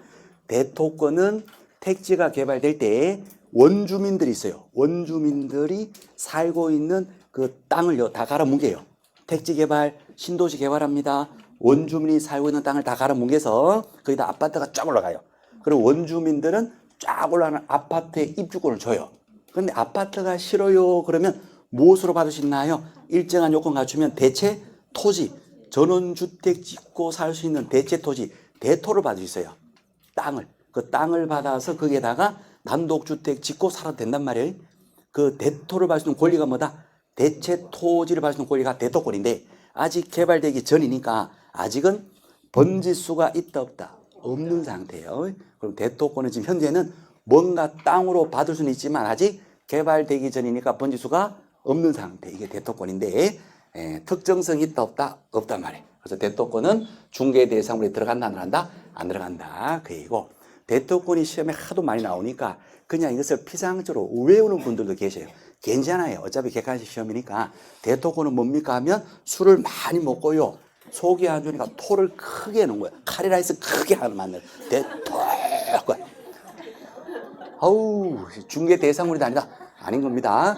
대토권은 택지가 개발될 때 원주민들이 있어요. 원주민들이 살고 있는 그 땅을요 다 갈아뭉개요. 택지 개발, 신도시 개발합니다. 원주민이 살고 있는 땅을 다 갈아뭉개서 거기다 아파트가 쫙 올라가요. 그리고 원주민들은 쫙 올라가는 아파트의 입주권을 줘요. 그런데 아파트가 싫어요. 그러면 무엇으로 받을 수 있나요? 일정한 요건 갖추면 대체 토지, 전원주택 짓고 살 수 있는 대체 토지, 대토를 받을 수 있어요. 땅을. 그 땅을 받아서 거기에다가 단독주택 짓고 살아도 된단 말이에요. 그 대토를 받을 수 있는 권리가 뭐다? 대체 토지를 받을 수 있는 권리가 대토권인데 아직 개발되기 전이니까 아직은 번지수가 있다 없다? 없는 상태예요. 그럼 대토권은 지금 현재는 뭔가 땅으로 받을 수는 있지만 아직 개발되기 전이니까 번지수가 없는 상태. 이게 대토권인데 특정성이 있다 없다? 없단 말이에요. 그래서 대토권은 중개 대상물에 들어간다 안 들어간다? 안 들어간다. 그 얘기고 대토권이 시험에 하도 많이 나오니까 그냥 이것을 피상적으로 외우는 분들도 계셔요. 괜찮아요. 어차피 객관식 시험이니까 대토권은 뭡니까 하면 술을 많이 먹고요. 속이 안 좋으니까 토를 크게 해놓은 거예요. 카레라이스 크게 하는 만들 대토권. 아우 중개 대상물이 아니다. 아닌 겁니다.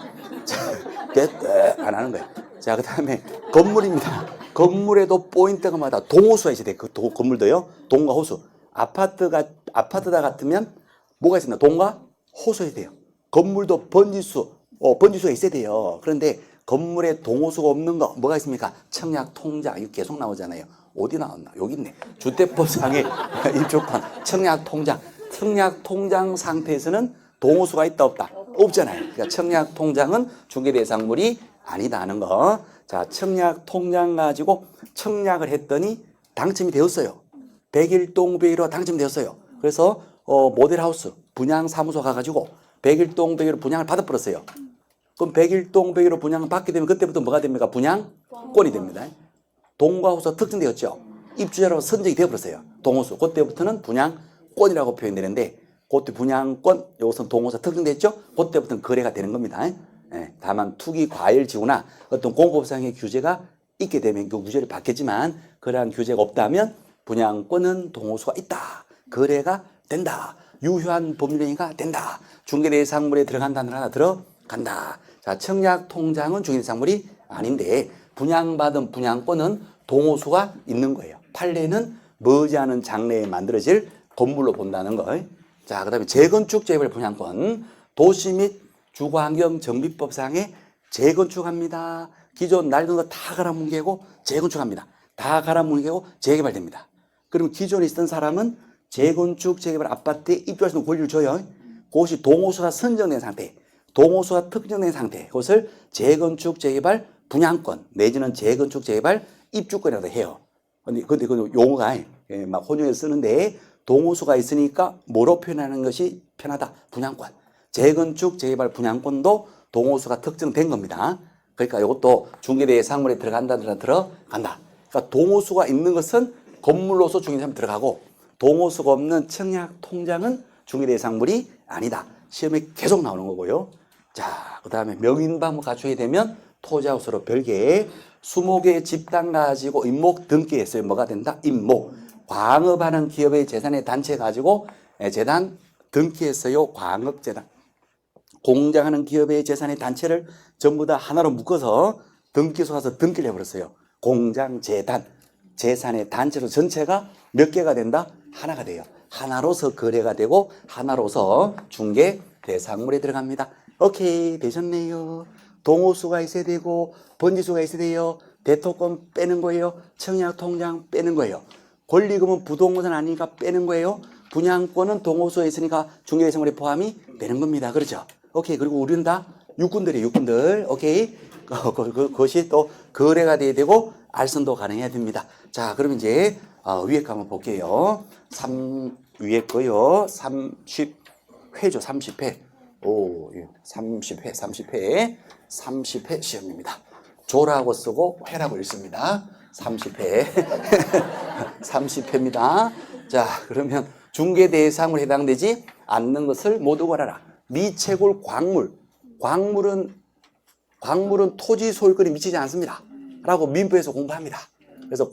안 하는 거예요. 자, 그 다음에 건물입니다. 건물에도 포인트가 마다 동호수가 있어야 돼요. 그 건물도요. 동과 호수. 아파트다 같으면 뭐가 있습니다. 동과 호수해야 돼요. 건물도 번지수가 있어야 돼요. 그런데 건물에 동호수가 없는 거 뭐가 있습니까? 청약 통장 이거 계속 나오잖아요. 어디 나왔나? 여기 있네. 주택법상의 입주권 청약 통장 상태에서는 동호수가 있다 없다? 없잖아요. 그러니까 청약 통장은 중개 대상물이 아니다는 거. 자, 청약 통장 가지고 청약을 했더니 당첨이 되었어요. 101동 101호 당첨되었어요. 그래서 모델하우스 분양사무소 가가지고 101동 101호 분양을 받아버렸어요. 그럼 101동 101호 분양을 받게 되면 그때부터 뭐가 됩니까? 분양권이 됩니다. 동과 호수 특정되었죠. 입주자로 선정이 되어버렸어요. 동호수. 그때부터는 분양권이라고 표현되는데 그때 분양권, 여기서 동호수 특정됐죠? 그때부터는 거래가 되는 겁니다. 다만 투기 과열지구나 어떤 공법상의 규제가 있게 되면 그 규제를 받겠지만 그러한 규제가 없다면 분양권은 동호수가 있다. 거래가 된다. 유효한 법률행위가 된다. 중개대상물에 들어간다는 하나 들어간다. 자, 청약통장은 중개대상물이 아닌데 분양받은 분양권은 동호수가 있는 거예요. 판례는 머지않은 장래에 만들어질 건물로 본다는 거. 자, 그 다음에 재건축 재개발 분양권. 도시 및 주거환경정비법상에 재건축합니다. 기존 낡은 거 다 갈아뭉개고 재건축합니다. 다 갈아뭉개고 재개발됩니다. 그러면 기존에 있던 사람은 재건축, 재개발 아파트에 입주할 수 있는 권리를 줘요. 그것이 동호수가 선정된 상태, 동호수가 특정된 상태, 그것을 재건축, 재개발 분양권 내지는 재건축, 재개발 입주권이라고 해요. 근데 그 용어가 막 혼용해서 쓰는데 동호수가 있으니까 뭐로 표현하는 것이 편하다? 분양권. 재건축, 재개발 분양권도 동호수가 특정된 겁니다. 그러니까 이것도 중개대상물에 들어간다. 그러니까 동호수가 있는 것은 건물로서 중개대상물에 들어가고 동호수가 없는 청약통장은 중개대상물이 아니다. 시험에 계속 나오는 거고요. 자, 그 다음에 명인방을 갖추게 되면 토지하우스로 별개의 20개의 집단 가지고 임목 등기했어요. 뭐가 된다? 임목. 광업하는 기업의 재산의 단체 가지고 재단 등기했어요. 광업재단. 공장하는 기업의 재산의 단체를 전부 다 하나로 묶어서 등기 소가서 등기를 해버렸어요. 공장, 재단, 재산의 단체로 전체가 몇 개가 된다? 하나가 돼요. 하나로서 거래가 되고 하나로서 중개 대상물에 들어갑니다. 오케이, 되셨네요. 동호수가 있어야 되고 번지수가 있어야 돼요. 대토권 빼는 거예요. 청약 통장 빼는 거예요. 권리금은 부동산 아니니까 빼는 거예요. 분양권은 동호수에 있으니까 중개대상물에 포함이 되는 겁니다. 그렇죠? 오케이. 그리고 우리는 다 육군들이에요. 육군들. 오케이. 그것이 또 거래가 돼야 되고 알선도 가능해야 됩니다. 자, 그럼 이제 위에 거 한번 볼게요. 위에 거요. 30회죠. 30회. 오, 30회 시험입니다. 조라고 쓰고 회라고 읽습니다. 30회. 30회입니다. 자, 그러면 중개 대상으로 해당되지 않는 것을 모두 걸어라. 미채굴 광물. 광물은 토지 소유권에 미치지 않습니다. 라고 민법에서 공부합니다. 그래서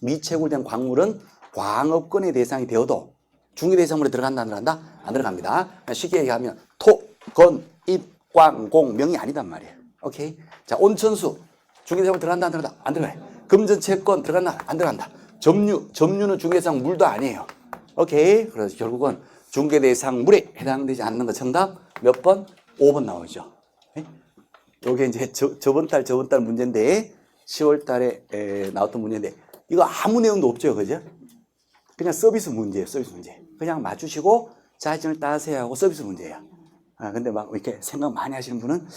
미채굴된 광물은 광업권의 대상이 되어도 중개 대상물에 들어간다, 안 들어간다? 안 들어갑니다. 쉽게 얘기하면 토, 건, 입, 광, 공, 명이 아니단 말이에요. 오케이? 자, 온천수. 중개 대상물 들어간다, 안 들어간다? 안 들어가요. 금전 채권 들어간다, 안 들어간다. 점유는 중개 대상 물도 아니에요. 오케이? 그래서 결국은 중개 대상물에 해당되지 않는 거 정답 몇 번? 5번 나오죠. 요게 이제 저번 달 문제인데 10월 달에 나왔던 문제인데 이거 아무 내용도 없죠. 그죠? 그냥 서비스 문제예요. 서비스 문제. 그냥 맞추시고 자신을 따세요 하고 서비스 문제예요. 근데 막 이렇게 생각 많이 하시는 분은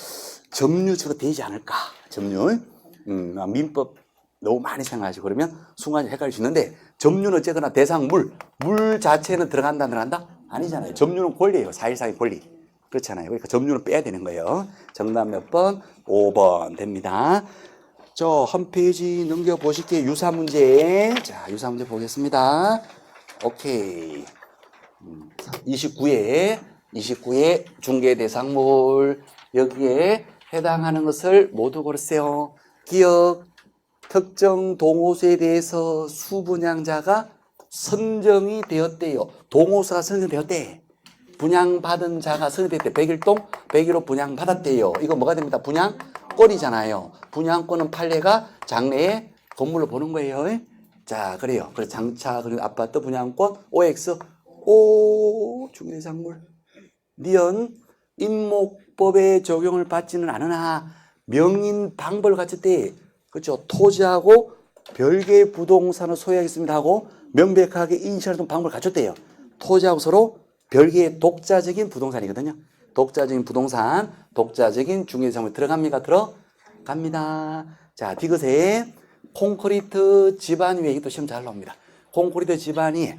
점유 저거 되지 않을까? 점유. 민법 너무 많이 생각하시고 그러면 순간 헷갈릴 수 있는데 점유는 어쨌거나 대상 물 자체는 들어간다 안 들어간다? 아니잖아요. 점유는 권리예요. 사실상의 권리. 그렇잖아요. 그러니까 점유는 빼야 되는 거예요. 정답 몇 번? 5번 됩니다. 저 한 페이지 넘겨보실게요. 유사 문제. 자, 유사 문제 보겠습니다. 오케이. 29회 중개 대상물. 여기에 해당하는 것을 모두 고르세요. 기억. 특정 동호수에 대해서 수분양자가 선정이 되었대요. 동호수가 선정되었대. 분양받은 자가 선정됐대. 101호 분양받았대요. 이거 뭐가 됩니다? 분양권이잖아요. 분양권은 판례가 장래에 건물로 보는 거예요. 자, 그래요. 그래서 장차, 그리고 아파트 분양권, OX, 중개대상물. 니은, 임목법의 적용을 받지는 않으나 명인 방법을 갖췄대. 그렇죠. 토지하고 별개의 부동산을 소유하겠습니다 하고 명백하게 인식하는 방법을 갖췄대요. 토지하고 서로 별개의 독자적인 부동산이거든요. 독자적인 부동산, 독자적인 중개대상물에 들어갑니까? 들어갑니다. 자, 디귿에 콘크리트 집안 위에 또 시험 잘 나옵니다. 콘크리트 집안이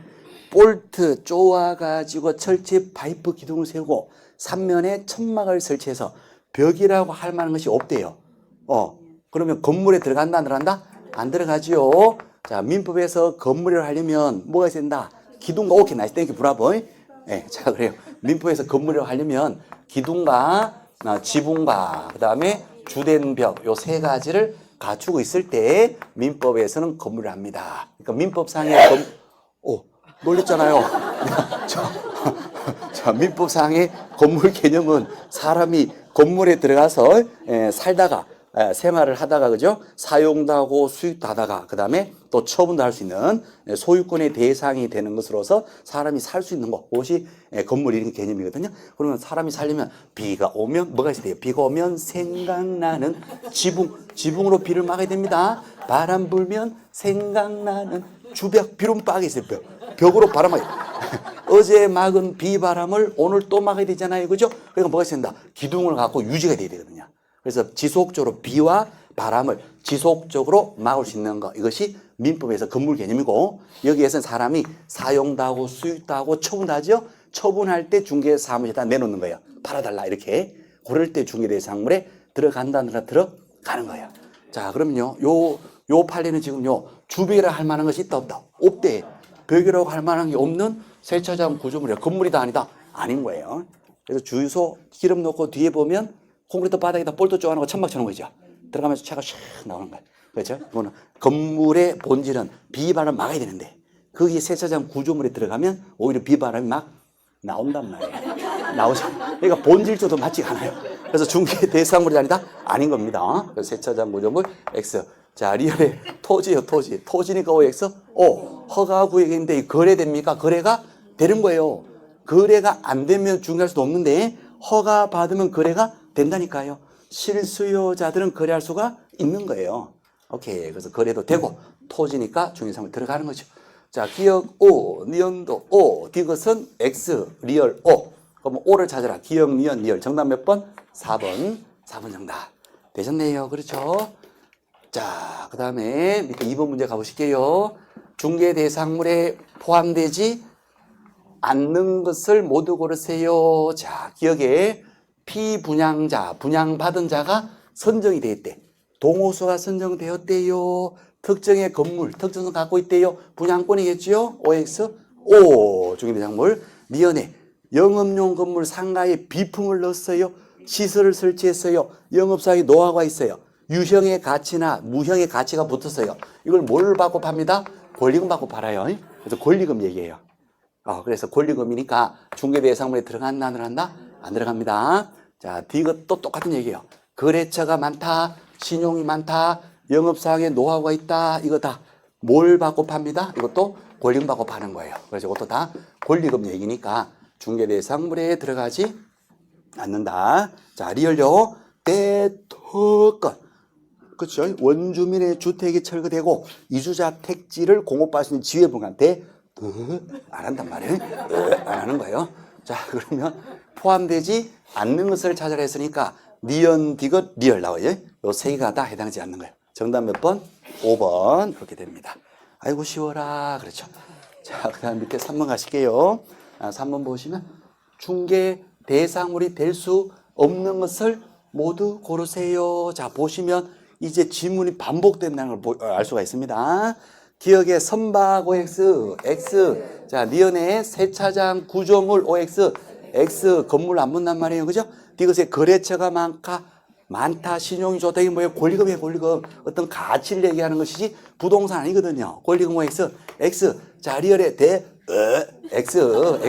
볼트 쪼아가지고 철제 파이프 기둥을 세우고 3면에 천막을 설치해서 벽이라고 할 만한 것이 없대요. 그러면 건물에 들어간다, 안 들어간다? 안 들어가지요. 자, 민법에서 건물이라고 하려면 뭐가 있어야 된다? 기둥과, 오케이, 나이스, 땡큐, 브라보. 네, 자, 그래요. 민법에서 건물이라고 하려면 기둥과 지붕과 그 다음에 주된 벽, 요 세 가지를 갖추고 있을 때 민법에서는 건물을 합니다. 그러니까 민법상의 놀랬잖아요. 자, 민법상의 건물 개념은 사람이 건물에 들어가서 살다가 생활을 하다가 그죠? 사용도 하고 수익도 하다가 그 다음에 또 처분도 할 수 있는 소유권의 대상이 되는 것으로서 사람이 살 수 있는 것, 그것이 건물 이런 개념이거든요. 그러면 사람이 살려면 비가 오면 뭐가 있어야 돼요? 비가 오면 생각나는 지붕으로 비를 막아야 됩니다. 바람 불면 생각나는 주벽, 비룸 빠게 있어요. 벽으로 바람 막아야 돼요. 어제 막은 비바람을 오늘 또 막아야 되잖아요. 그죠? 그러니까 뭐가 있어야 된다? 기둥을 갖고 유지가 돼야 되거든요. 그래서 지속적으로 비와 바람을 지속적으로 막을 수 있는 것, 이것이 민법에서 건물 개념이고, 여기에서는 사람이 사용도 하고 수익도 하고 처분도 하죠. 처분할 때 중개사무소에다 내놓는 거예요. 팔아달라 이렇게. 그럴 때 중개대상물에 들어간다느라 들어가는 거예요. 자, 그러면요, 요 판례는 지금요 주벽이라 할 만한 것이 있다 없다? 없대. 벽이라고 할 만한 게 없는 세차장 구조물이야. 건물이다 아니다? 아닌 거예요. 그래서 주유소 기름 넣고 뒤에 보면 콘크리트 바닥에다 볼트 쪼아놓고 천막 쳐놓은 거죠. 들어가면서 차가 샥 나오는 거예요. 그렇죠? 그거는 건물의 본질은 비바람을 막아야 되는데 거기 세차장 구조물에 들어가면 오히려 비바람이 막 나온단 말이에요. 나오죠. 그러니까 본질적으로 맞지가 않아요. 그래서 중개 대상물이 아니다? 아닌 겁니다. 그래서 세차장 구조물 X. 자, 리얼의 토지요, 토지. 토지니까 OX. 허가 구역인데 거래됩니까? 거래가 되는 거예요. 거래가 안 되면 중개할 수도 없는데 허가 받으면 거래가 된다니까요. 실수요자들은 거래할 수가 있는 거예요. 오케이. 그래서 거래도 되고 토지니까 중개상물 들어가는 거죠. 자, 기억 O, 니은도 O, 디귿은 X, 리얼 O. 그럼 O를 찾아라. 기억, 니은, 리얼. 정답 몇 번? 4번. 4번 정답. 되셨네요. 그렇죠? 자, 그 다음에 밑에 2번 문제 가보실게요. 중개 대상물에 포함되지 않는 것을 모두 고르세요. 자, 기억에 피분양자, 분양받은 자가 선정이 되었대. 동호수가 선정되었대요. 특정의 건물, 특정성 갖고 있대요. 분양권이겠지요? OX, O, 중개대상물. 니은에 영업용 건물 상가에 비품을 넣었어요. 시설을 설치했어요. 영업사의 노하우가 있어요. 유형의 가치나 무형의 가치가 붙었어요. 이걸 뭘 받고 팝니다? 권리금 받고 팔아요. 그래서 권리금 얘기해요. 그래서 권리금이니까 중개대상물에 들어간다, 안 들어간다? 안 들어갑니다. 자, 디귿도 똑같은 얘기예요. 거래처가 많다, 신용이 많다, 영업사항에 노하우가 있다, 이거 다 뭘 받고 팝니다? 이것도 권리금 받고 파는 거예요. 그래서 이것도 다 권리금 얘기니까 중개대상물에 들어가지 않는다. 자, 리얼요. 대토권. 그렇죠. 원주민의 주택이 철거되고 이주자 택지를 공업할 수 있는 지회분한테 안 한단 말이에요. 안 하는 거예요. 자, 그러면 포함되지 않는 것을 찾아라 했으니까 니은, 디귿, 리얼 나와요. 요 세 개가 다 해당하지 않는 거예요. 정답 몇 번? 5번. 그렇게 됩니다. 아이고 쉬워라. 그렇죠. 자, 그 다음 밑에 3번 가실게요. 3번 보시면 중개 대상물이 될 수 없는 것을 모두 고르세요. 자, 보시면 이제 지문이 반복된다는 걸 알 수가 있습니다. 기억의 선박 OX, X. 자, 니은의 세차장 구조물 OX, X. 건물 안 붙단 말이에요. 그죠? 디귿의 거래처가 많다, 신용이 좋다. 이게 뭐예요? 권리금이에요, 권리금. 어떤 가치를 얘기하는 것이지 부동산 아니거든요. 권리금 OX, X. 자, 리얼의 X.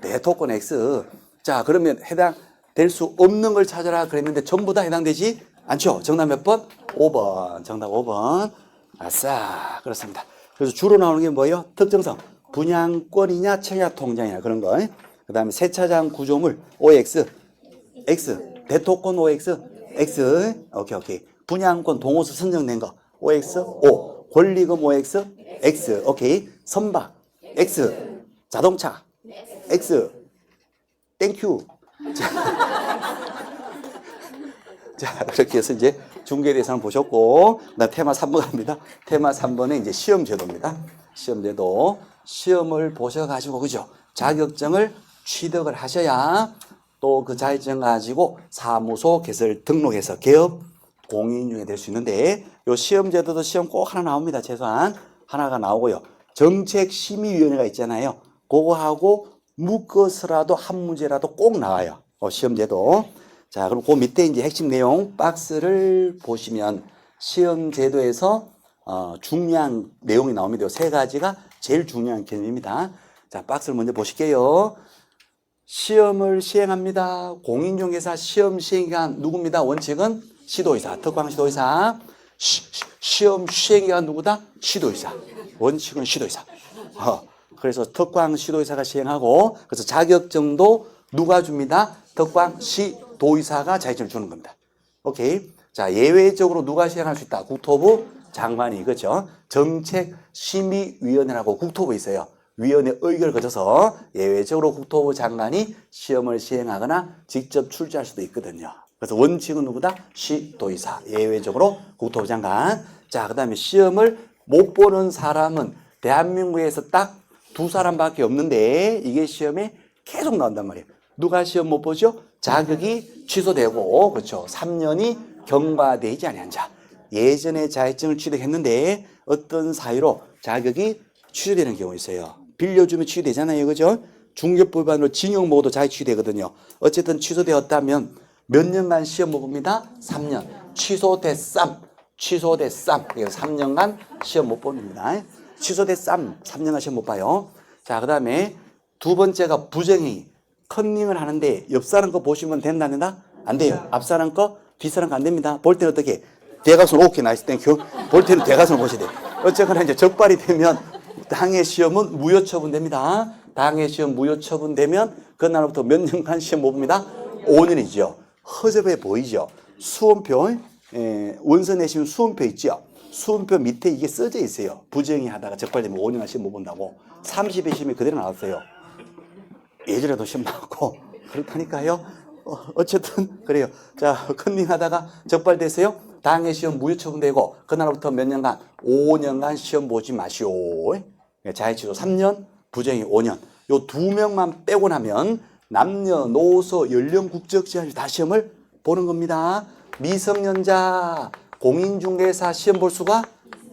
대토권 X. 자, 그러면 해당될 수 없는 걸 찾아라 그랬는데 전부 다 해당되지 않죠? 정답 몇 번? 5번. 정답 5번. 아싸. 그렇습니다. 그래서 주로 나오는 게 뭐예요? 특정성. 분양권이냐, 청약 통장이냐, 그런 거. 그 다음에 세차장 구조물, OX, X. 대토권 OX, X. 오케이. 분양권 동호수 선정된 거, OX, O. 권리금 OX, X. 오케이. 선박, X. 자동차, X. 땡큐. 자, 그렇게 해서 이제 중개대상 보셨고, 그다음 테마 3번 갑니다. 테마 3번은 이제 시험제도입니다. 시험제도. 시험을 보셔가지고, 그죠? 자격증을 취득을 하셔야 또 그 자격증 가지고 사무소 개설 등록해서 개업 공인중개 될 수 있는데, 요 시험제도도 시험 꼭 하나 나옵니다. 최소한 하나가 나오고요. 정책심의위원회가 있잖아요. 그거하고 묶어서라도 한 문제라도 꼭 나와요. 시험제도. 자, 그럼 그 밑에 이제 핵심 내용 박스를 보시면 시험제도에서 중요한 내용이 나옵니다. 세 가지가 제일 중요한 개념입니다. 자, 박스를 먼저 보실게요. 시험을 시행합니다. 공인중개사 시험 시행기간 누구입니다? 원칙은 시도의사, 특광시도의사. 시험 시행기간 누구다? 시도의사. 원칙은 시도의사. 그래서 특광시도의사가 시행하고, 그래서 자격증도 누가 줍니다? 특광시도의사가 자격증을 주는 겁니다. 오케이. 자, 예외적으로 누가 시행할 수 있다? 국토부 장관이, 그렇죠? 정책심의위원회라고 국토부에 있어요. 위원회 의결을 거쳐서 예외적으로 국토부 장관이 시험을 시행하거나 직접 출제할 수도 있거든요. 그래서 원칙은 누구다? 시도의사. 예외적으로 국토부 장관. 자, 그 다음에 시험을 못 보는 사람은 대한민국에서 딱 두 사람밖에 없는데, 이게 시험에 계속 나온단 말이에요. 누가 시험 못 보죠? 자격이 취소되고, 그렇죠? 3년이 경과되지 아니한 자. 예전에 자격증을 취득했는데 어떤 사유로 자격이 취소되는 경우 있어요. 빌려주면 취소되잖아요. 그죠? 중개법 위반으로 징역 먹어도 자격 취소되거든요. 어쨌든 취소되었다면 몇 년간 시험 못 봅니다? 3년. 취소됐삼. 그래서 3년간 시험 못 봅니다. 취소됐삼. 3년간 시험 못 봐요. 자, 그 다음에 두 번째가 부정행위. 컨닝을 하는데 옆 사람 거 보시면 된다 안 된다? 안 돼요. 앞 사람 거, 뒷 사람 거 안 됩니다. 볼 때는 어떻게? 대각선 오케이 나이스 땡큐. 볼 때는 대각선 보셔야 돼요. 어쨌거나 이제 적발이 되면 당해 시험은 무효 처분됩니다. 당해 시험 무효 처분되면 그날부터 몇 년간 시험 못 봅니다? 5년이죠. 허접해 보이죠? 수험표, 원서 내시면 수험표 있죠? 수험표 밑에 이게 써져 있어요. 부정이 하다가 적발되면 5년간 시험 못 본다고. 30회 시험이 그대로 나왔어요. 예전에도 시험 나왔고 그렇다니까요. 어쨌든 그래요. 자, 컨닝하다가 적발됐어요. 당해 시험 무효 처분되고 그날부터 몇 년간? 5년간 시험 보지 마시오. 자해취소 3년, 부정이 5년. 요 두 명만 빼고 나면 남녀노소 연령 국적 제한 다 시험을 보는 겁니다. 미성년자 공인중개사 시험 볼 수가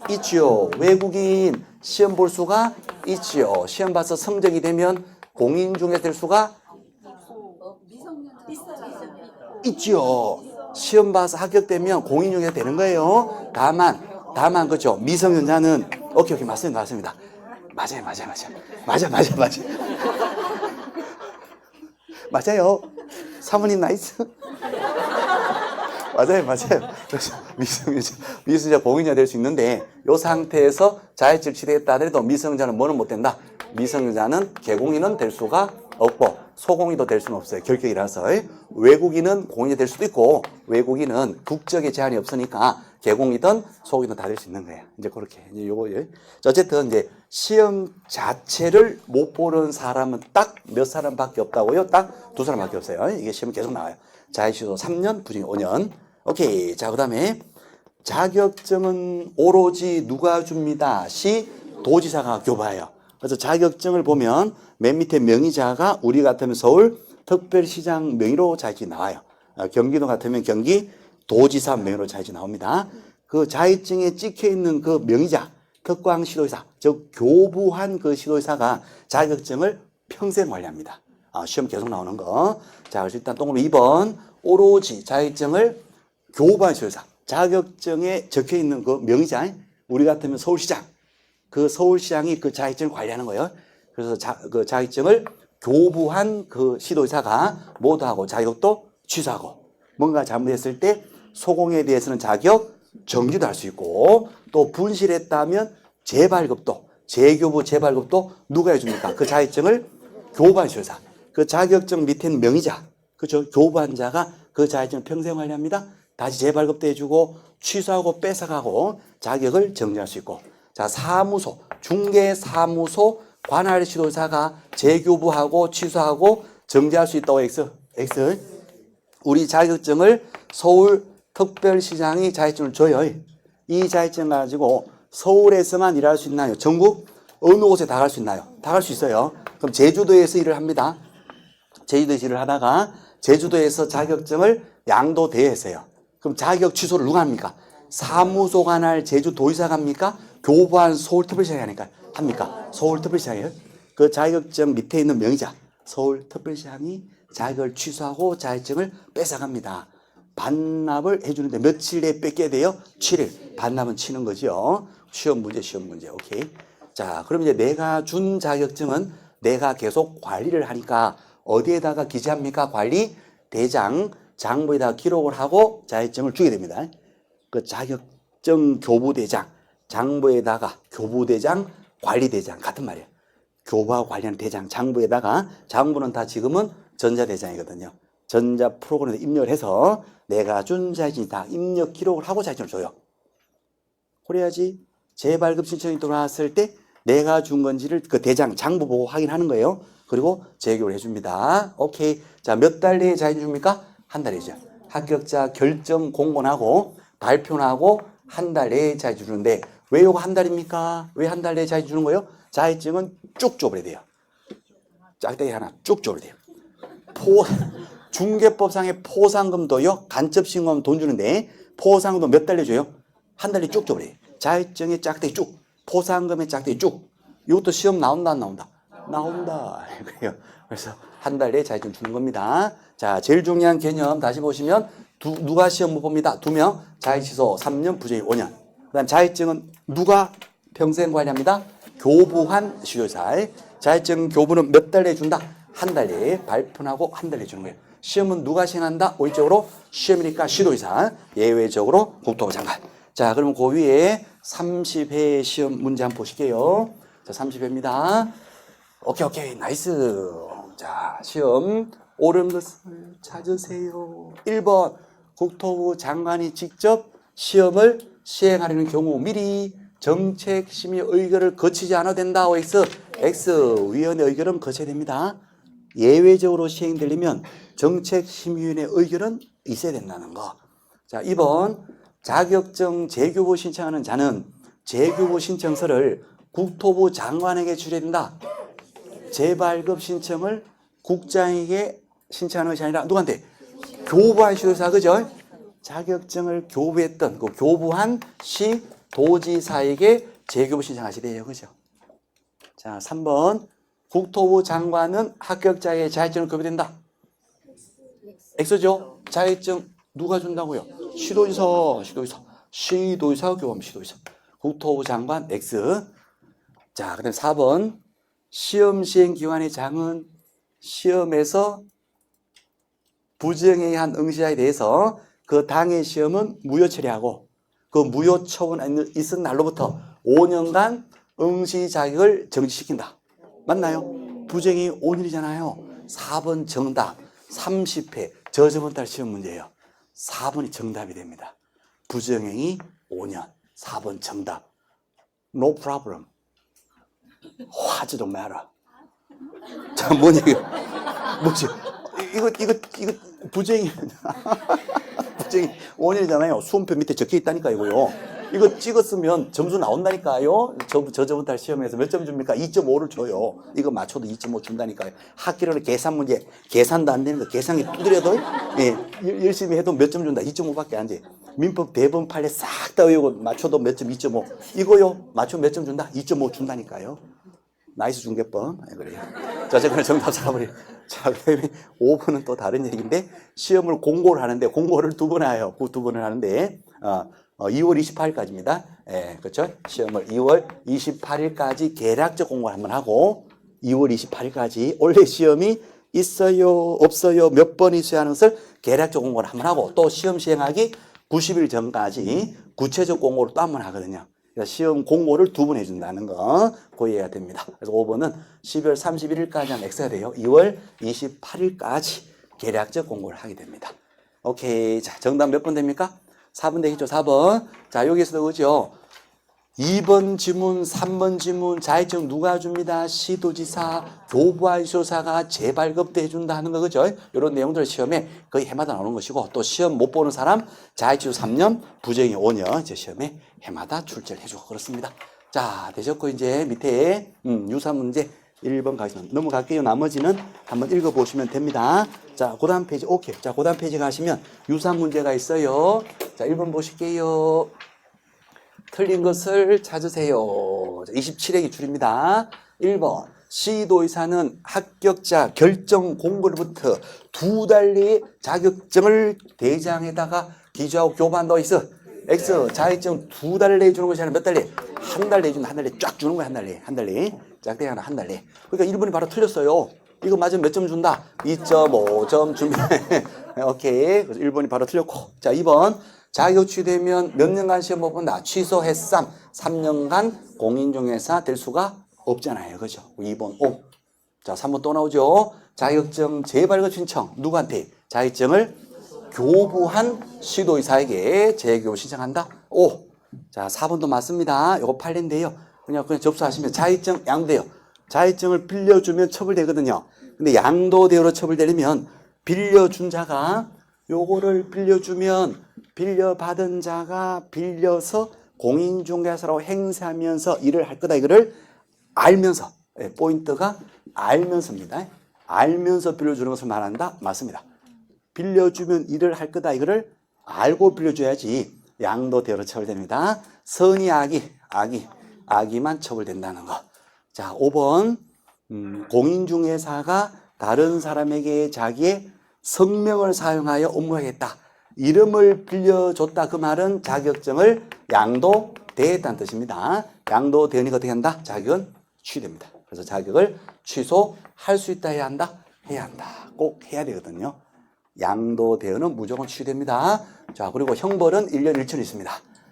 있지요. 외국인 시험 볼 수가 있지요. 시험 봐서 성적이 되면 공인중개사 될 수가 있지요. 시험 봐서 합격되면 공인중개사 되는 거예요. 다만 그죠. 미성년자는 오케이 맞습니다. 맞아요. 맞아요. 사모님 나이스. 맞아요. 그래서 미성년자 공인자 될 수 있는데 이 상태에서 자해질 취득했다 하더라도 미성년자는 뭐는 못 된다. 미성년자는 개공인은 될 수가 없고 소공인도 될 수는 없어요. 결격이라서. 외국인은 공인이 될 수도 있고 외국인은 국적에 제한이 없으니까 개공이든 소공이든 다 될 수 있는 거예요. 이제 그렇게 이제 요거 어쨌든 이제 시험 자체를 못 보는 사람은 딱 몇 사람밖에 없다고요? 딱 두 사람밖에 없어요. 이게 시험 계속 나와요. 자해취소 3년, 부정이 5년. 오케이. 자, 그다음에 자격증은 오로지 누가 줍니다. 도지사가 교부해요. 그래서 자격증을 보면 맨 밑에 명의자가 우리 같으면 서울 특별시장 명의로 자격증이 나와요. 경기도 같으면 경기도지사 명의로 자격증이 나옵니다. 그 자격증에 찍혀 있는 그 명의자, 특광시도의사, 즉 교부한 그 시도의사가 자격증을 평생 관리합니다. 시험 계속 나오는 거. 자, 그래서 일단 동그라미 2번 오로지 자격증을 교부한 시도의사. 자격증에 적혀 있는 그 명의자, 우리 같으면 서울시장. 그 서울시장이 그 자격증을 관리하는 거예요. 그래서 그 자격증을 교부한 그 시도의사가 모두하고 자격도 취소하고 뭔가 잘못했을 때 소공에 대해서는 자격 정지도 할 수 있고 또 분실했다면 재발급도 재교부 재발급도 누가 해줍니까? 그 자격증을 교부한 시도의사. 그 자격증 밑에는 명의자. 그죠? 교부한 자가 그 자격증을 평생 관리합니다. 다시 재발급도 해주고 취소하고 뺏어가고 자격을 정지할 수 있고 자, 사무소, 중개사무소 관할 시도사가 재교부하고 취소하고 정지할 수 있다고 X. 우리 자격증을 서울특별시장이 자격증을 줘요. 이 자격증 가지고 서울에서만 일할 수 있나요? 전국 어느 곳에 다 갈 수 있나요? 다 갈 수 있어요. 그럼 제주도에서 일을 합니다. 제주도에서 일을 하다가 제주도에서 자격증을 양도대에서 해요. 그럼 자격 취소를 누가 합니까? 사무소 관할 제주도지사가 합니까? 교부한 서울특별시장이 합니까? 서울특별시장이에요. 그 자격증 밑에 있는 명의자 서울특별시장이 자격을 취소하고 자격증을 뺏어갑니다. 반납을 해주는데 며칠 내에 뺏게 돼요? 7일. 반납은 치는 거죠. 시험 문제. 오케이. 자, 그럼 이제 내가 준 자격증은 내가 계속 관리를 하니까 어디에다가 기재합니까? 관리 대장 장부에다가 기록을 하고 자격증을 주게 됩니다. 그 자격증 교부대장 장부에다가 교부대장 관리대장 같은 말이에요. 교부하고 관리하는 대장 장부에다가 장부는 다 지금은 전자대장이거든요. 전자 프로그램에 입력을 해서 내가 준 자격증이 다 입력 기록을 하고 자격증을 줘요. 그래야지 재발급 신청이 들어왔을 때 내가 준 건지를 그 대장 장부 보고 확인하는 거예요. 그리고 재교를 해줍니다. 오케이. 자, 몇 달 내에 자격증 줍니까? 한 달이죠. 합격자 결정 공고나고 발표나고 한 달 내에 자격증 주는데 왜 요거 한 달입니까? 왜 한 달 내에 자격증 주는 거예요? 자격증은 쭉 줘버려야 돼요. 짝대기 하나 쭉 줘버려야 돼요. 중개법상의 포상금도요. 간접신고하면 돈 주는데 포상금도 몇 달 내줘요? 한 달에 쭉 줘버려요. 자격증의 짝대기 쭉. 포상금의 짝대기 쭉. 이것도 시험 나온다 안 나온다? 나온다. 그래요. 그래서 한 달 내에 자격증 주는 겁니다. 자, 제일 중요한 개념 다시 보시면 누가 시험 못 봅니다. 2명. 자격취소 3년, 부정이 5년. 그 다음 자격증은 누가 평생 관리합니다? 교부한 시도의사. 자격증 교부는 몇 달 내에 준다? 한 달리 발표하고 한 달리 주는 거예요. 시험은 누가 시행한다? 오히적으로 시험이니까 시도의사, 예외적으로 국토부 장관. 자, 그러면 그 위에 30회 시험 문제 한번 보실게요. 자, 30회입니다. 오케이, 나이스. 자, 시험 옳은 것을 찾으세요. 1번, 국토부 장관이 직접 시험을 시행하려는 경우 미리 정책심의 의결을 거치지 않아도 된다. X, 위원회 의결은 거쳐야 됩니다. 예외적으로 시행되려면 정책심의위원회 의결은 있어야 된다는 거. 자, 2번, 자격증 재교부 신청하는 자는 재교부 신청서를 국토부 장관에게 주려야 된다. 재발급 신청을 국장에게 신청하는 것이 아니라 누구한테? 교부한 시도지사, 그죠? 자격증을 교부했던 그 교부한 시 도지사에게 재교부 신청하시래요, 그죠? 자, 3번, 국토부 장관은 합격자에게 자격증을 교부된다. X죠? 자격증 누가 준다고요? 시도지사 교부하면 시도지사. 국토부 장관 X. 자, 그다음 4번, 시험 시행 기관의 장은 시험에서 부정행위 한 응시자에 대해서 그 당의 시험은 무효 처리하고 그 무효 처분 있은 날로부터 5년간 응시 자격을 정지시킨다. 맞나요? 부정행위 5년이잖아요. 4번 정답. 30회 저번 달 시험 문제예요. 4번이 정답이 됩니다. 부정행위 5년. 4번 정답. No problem. 화제 좀 마라. 자, 뭐지? 이거 부정행위. 부정행위 5년이잖아요. 수험표 밑에 적혀 있다니까, 이거요. 이거 찍었으면 점수 나온다니까요. 저번 달 시험에서 몇 점 줍니까? 2.5를 줘요. 이거 맞춰도 2.5 준다니까요. 학기로는 계산 문제, 계산도 안 되는 거, 계산기 두드려도, 예, 열심히 해도 몇 점 준다. 2.5밖에 안 돼. 민법 대본 판례 싹 다 외우고 맞춰도 몇 점, 2.5. 이거요, 맞추면 몇 점 준다? 2.5 준다니까요. 나이스 중개법. 그래요. 자, 제가 정답 잡아버려요. 자, 그다음에 5번은 또 다른 얘기인데, 시험을 공고를 하는데, 공고를 2번 해요. 그 2번을 하는데, 2월 28일까지입니다. 예, 그렇죠? 시험을 2월 28일까지 계략적 공고를 한번 하고, 2월 28일까지 원래 시험이 있어요, 없어요, 몇 번 있어야 하는 것을 계략적 공고를 한번 하고, 또 시험 시행하기 90일 전까지 구체적 공고를 또 한번 하거든요. 그러니까 시험 공고를 2번 해준다는 거 고해야 됩니다. 그래서 5번은 12월 31일까지 한 X가 돼요. 2월 28일까지 계략적 공고를 하게 됩니다. 오케이. 자, 정답 몇 번 됩니까? 4번 되겠죠. 4번. 자, 여기서도 그죠. 2번 지문, 3번 지문, 자격증 누가 줍니다. 시도지사, 교부한 시도사가 재발급도 해준다 하는 거, 그죠? 이런 내용들 시험에 거의 해마다 나오는 것이고, 또 시험 못 보는 사람, 자격증 3년, 부정이 5년, 제 시험에 해마다 출제를 해주고 그렇습니다. 자, 되셨고, 이제 밑에, 유사 문제 1번 가시면 넘어갈게요. 나머지는 한번 읽어보시면 됩니다. 자, 그 다음 페이지, 오케이. 자, 그 다음 페이지 가시면 유사 문제가 있어요. 자, 1번 보실게요. 틀린 것을 찾으세요. 27회 기출입니다. 1번, 시도의사는 합격자 결정 공고로부터 2달 내에 자격증을 대장에다가 기재하고 교부한다. X, 자격증 2달 내에 주는 것이 아니라 몇 달 내에? 한 달 내에 주는, 한 달 내에 쫙 주는 거야, 한 달 내에. 한 달 내에. 짝대기 하나 한 달 내에. 그러니까 1번이 바로 틀렸어요. 이거 맞으면 몇 점 준다? 2.5점 줍니다. 오케이. 그래서 1번이 바로 틀렸고. 자, 2번. 자격 취되면 몇 년간 시험 못 본다. 취소했삼. 3년간 공인중개사 될 수가 없잖아요. 그죠? 2번 O. 자, 3번 또 나오죠. 자격증 재발급 신청. 누구한테? 자격증을 교부한 시도의사에게 재교부 신청한다. O. 자, 4번도 맞습니다. 요거 판례인데요. 그냥 접수하시면 자격증 양도돼요. 자격증을 빌려주면 처벌되거든요. 근데 양도대우로 처벌되려면 빌려준 자가 요거를 빌려주면 빌려받은 자가 빌려서 공인중개사로 행세하면서 일을 할 거다. 이거를 알면서, 포인트가 알면서입니다. 알면서 빌려주는 것을 말한다. 맞습니다. 빌려주면 일을 할 거다. 이거를 알고 빌려줘야지 양도대우로 처벌됩니다. 선의 악의만 처벌된다는 거. 자, 5번 공인중개사가 다른 사람에게 자기의 성명을 사용하여 업무하겠다. 이름을 빌려줬다. 그 말은 자격증을 양도대했다는 뜻입니다. 양도되니까 어떻게 한다? 자격은 취소됩니다. 그래서 자격을 취소할 수 있다 해야 한다. 해야 한다. 꼭 해야 되거든요. 양도대여는 무조건 취소됩니다. 자, 그리고 형벌은 1년 1천 있습니다.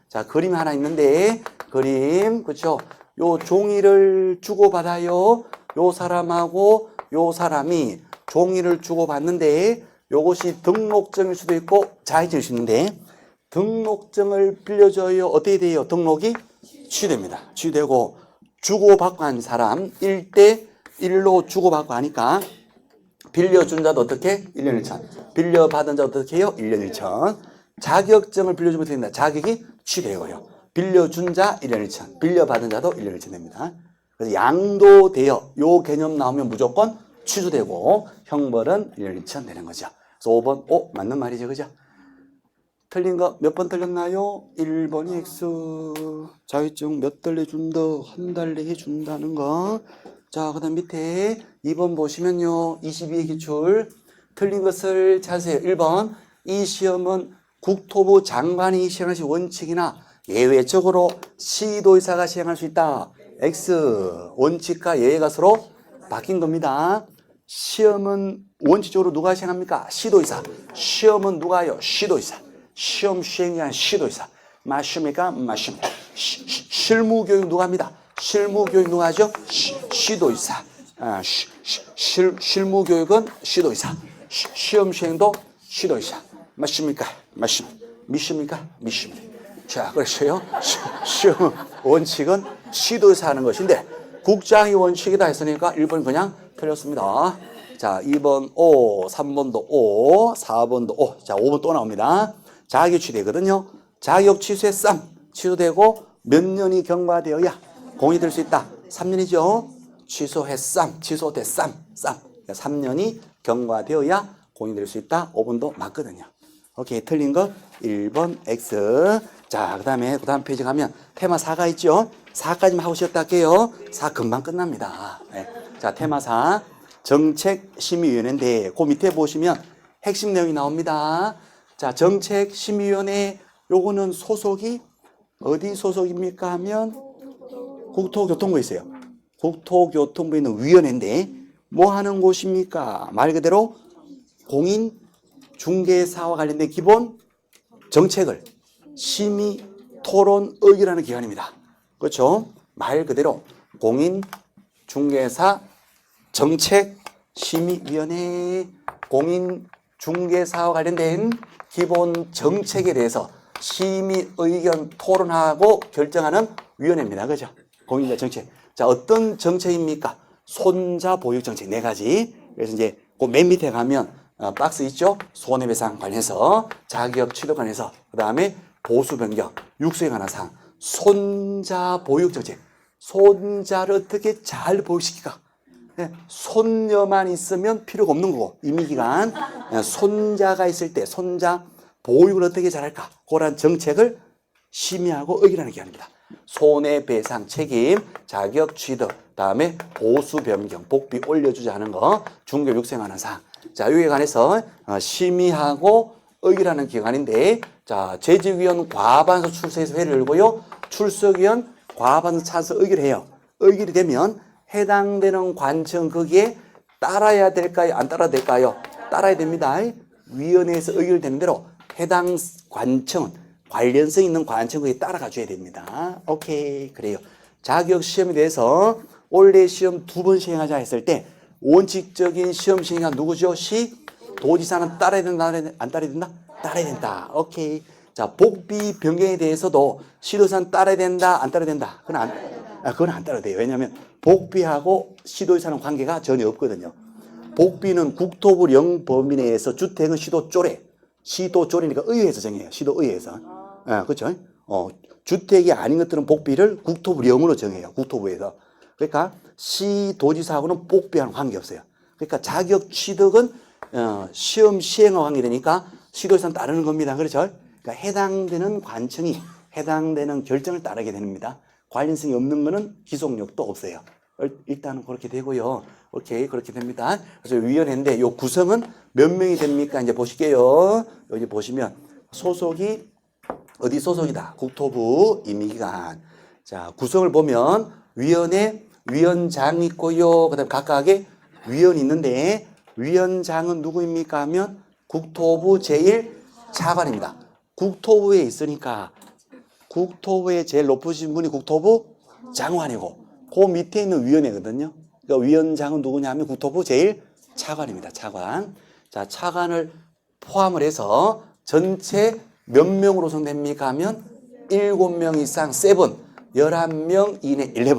자, 그림 하나 있는데, 그림, 그렇죠? 요 종이를 주고받아요. 요 사람하고 요 사람이 종이를 주고받는데, 요것이 등록증일 수도 있고 자격증일 수 있는데, 등록증을 빌려줘요. 어떻게 돼요? 등록이 취소됩니다. 취소되고, 주고받고 한 사람 1대1로 주고받고 하니까, 빌려준 자도 어떻게? 1년 1천. 빌려받은 자도 어떻게 해요? 1년 1천. 자격증을 빌려주면 어떻게 됩니다? 자격이 취소되고요. 빌려준 자 1년 1천. 빌려받은 자도 1년 1천 됩니다. 그래서 양도대여 요 개념 나오면 무조건 취소되고 형벌은 1년 1천 되는 거죠. 그래서 5번 오 맞는 말이죠. 그죠? 틀린 거 몇 번 틀렸나요? 1번이 X. 자격증 몇 달 내에 준다. 한 달 내에 준다는 거. 자, 그 다음 밑에 2번 보시면요. 22의 기출. 틀린 것을 찾으세요. 1번. 이 시험은 국토부 장관이 시행할 수 있는 원칙이나 예외적으로 시도의사가 시행할 수 있다. X. 원칙과 예외가 서로 바뀐 겁니다. 시험은 원칙적으로 누가 시행합니까? 시도의사. 시험은 누가요? 시도의사. 시험 시행이 아니라 시도의사. 맞습니까? 맞습니다. 실무교육 누가 합니다? 실무교육 누가 하죠? 시도의사. 실무교육은 시도의사. 시험 시행도 시도의사. 맞습니까? 맞습니다. 믿습니까? 믿습니다. 자, 그래서요. 시험 원칙은 시도의사 하는 것인데 국장이 원칙이다 했으니까 1번 그냥 틀렸습니다. 자, 2번 O, 3번도 O, 4번도 O. 자, 5번 또 나옵니다. 자격 취소되거든요. 자격 취소했삼. 취소되고 몇 년이 경과되어야 공이 될 수 있다. 3년이죠. 취소했삼. 취소됐삼. 3년이 경과되어야 공이 될 수 있다. 5번도 맞거든요. 오케이. 틀린 거 1번 X. 자, 그 다음 페이지 가면 테마 4가 있죠. 4까지만 하고 쉬었다 할게요. 4 금방 끝납니다. 네. 자, 테마 4. 정책심의위원회인데 그 밑에 보시면 핵심 내용이 나옵니다. 자, 정책심의위원회 요거는 소속이 어디 소속입니까 하면 국토교통부에 있어요. 국토교통부에 있는 위원회인데 뭐 하는 곳입니까? 말 그대로 공인중개사와 관련된 기본 정책을 심의, 토론, 의결하는 기관입니다. 그렇죠? 말 그대로 공인중개사 정책심의위원회, 공인중개사와 관련된 기본 정책에 대해서 심의, 의견, 토론하고 결정하는 위원회입니다. 그죠? 공인중개사 정책. 자, 어떤 정책입니까? 손자 보육 정책 4가지. 그래서 이제 그 맨 밑에 가면 박스 있죠? 손해배상 관해서, 자격 취득 관해서, 그 다음에 보수 변경, 육수에 관한 사항, 손자 보육 정책. 손자를 어떻게 잘 보육시킬까? 손녀만 있으면 필요가 없는 거고, 임의기간. 손자가 있을 때 손자 보육을 어떻게 잘할까? 그런 정책을 심의하고 의결하는 기관입니다. 손해배상 책임, 자격 취득, 다음에 보수 변경, 복비 올려주자 하는 거, 중개 육성하는 사항. 자, 여기에 관해서 심의하고 의결하는 기관인데, 자, 재직위원 과반수 출석해서 회의를 열고요. 출석위원 과반수 차서 의결해요. 의결이 되면 해당되는 관청 거기에 따라야 될까요? 안 따라야 될까요? 따라야 됩니다. 위원회에서 의결되는 대로 해당 관청은 관련성 있는 관청 거기에 따라가 줘야 됩니다. 오케이. 그래요. 자격 시험에 대해서 원래 시험 2번 시행하자 했을 때 원칙적인 시험 시행한 누구죠? 도지사는 따라야 된다, 안 따라야 된다? 따라야 된다. 오케이. 자, 복비 변경에 대해서도 시도사는 따라야 된다, 안 따라야 된다? 그건 안 따라야 돼요. 왜냐하면 복비하고 시도지사는 관계가 전혀 없거든요. 복비는 국토부 영범위 내에서 주택은 시도조례. 시도조례니까 의회에서 정해요. 시도의회에서. 그렇죠? 주택이 아닌 것들은 복비를 국토부 영으로 정해요. 국토부에서. 그러니까 시도지사하고는 복비하는 관계없어요. 그러니까 자격 취득은 시험 시행과 관계되니까 시도지사는 따르는 겁니다. 그렇죠? 그러니까 해당되는 관청이 해당되는 결정을 따르게 됩니다. 관련성이 없는 거는 기속력도 없어요. 일단은 그렇게 되고요. 오케이, 그렇게 됩니다. 그래서 위원회인데 요 구성은 몇 명이 됩니까? 이제 보실게요. 여기 보시면 소속이 어디 소속이다? 국토부 임의기관. 자, 구성을 보면 위원회 위원장이 있고요. 그다음 각각의 위원이 있는데 위원장은 누구입니까 하면 국토부 제1차관입니다. 국토부에 있으니까 국토부에 제일 높으신 분이 국토부 장관이고 그 밑에 있는 위원회거든요. 그러니까 위원장은 누구냐 하면 국토부 제1차관입니다. 차관. 자, 차관을 포함을 해서 전체 몇 명으로 구성됩니까 하면 7명 이상 7, 11명 이내 11.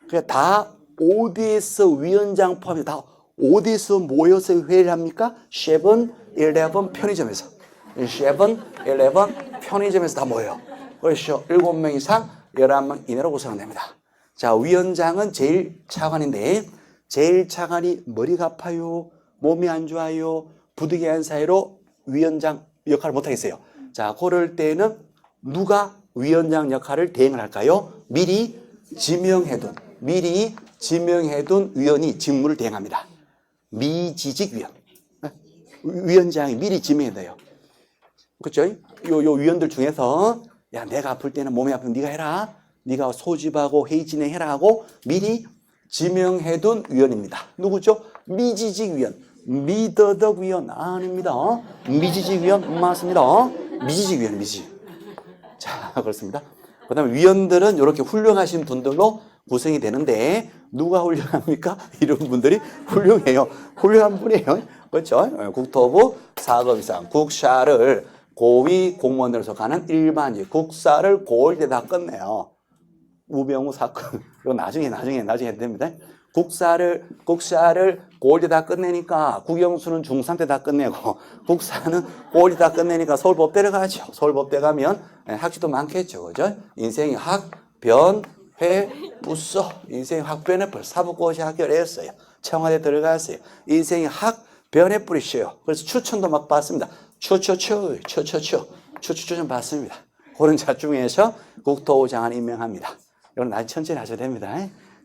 그러니까 다 ODS 위원장 포함해서 다 어디서 모여서 회의를 합니까? 7, 11 편의점에서. 7, 11 편의점에서 다 모여요. 그렇죠. 7명 이상 11명 이내로 구성됩니다. 자, 위원장은 제1차관인데 제1차관이 머리가 아파요, 몸이 안 좋아요, 부득이한 사유로 위원장 역할을 못하겠어요. 자, 그럴 때는 누가 위원장 역할을 대행을 할까요? 미리 지명해둔 위원이 직무를 대행합니다. 미지직 위원. 위원장이 미리 지명해둬요. 그렇죠? 요 위원들 중에서 야, 내가 아플 때는 몸이 아프면 네가 해라. 네가 소집하고 회의 진행해라 하고 미리 지명해둔 위원입니다. 누구죠? 미지직 위원. 미더덕 위원 아닙니다. 미지직 위원 맞습니다. 미지직 위원, 미지직. 자, 그렇습니다. 그 다음에 위원들은 이렇게 훌륭하신 분들로 구성이 되는데 누가 훌륭합니까? 이런 분들이 훌륭해요. 훌륭한 분이에요. 그렇죠? 국토부 4급 이상 국사를 고위 공무원으로서 가는 일반직 국사를 고1 때 다 끝내요. 우병우 사건 이거 나중에 해도 됩니다. 국사를 고1 때 다 끝내니까 국영수는 중3 때 다 끝내고 국사는 고1 때 다 끝내니까 서울법대를 가죠. 서울법대 가면 학식도 많겠죠. 그죠? 인생이 학, 변, 회, 무서. 인생이 학변에 벌 사법고시 합격했어요. 청와대 들어갔어요. 인생이 학, 변에 뿌리셔요. 그래서 추천도 막 받습니다. 추천 받습니다. 그런 자 중에서 국토부 장관 임명합니다. 이건 나중에 천천히 하셔야 됩니다.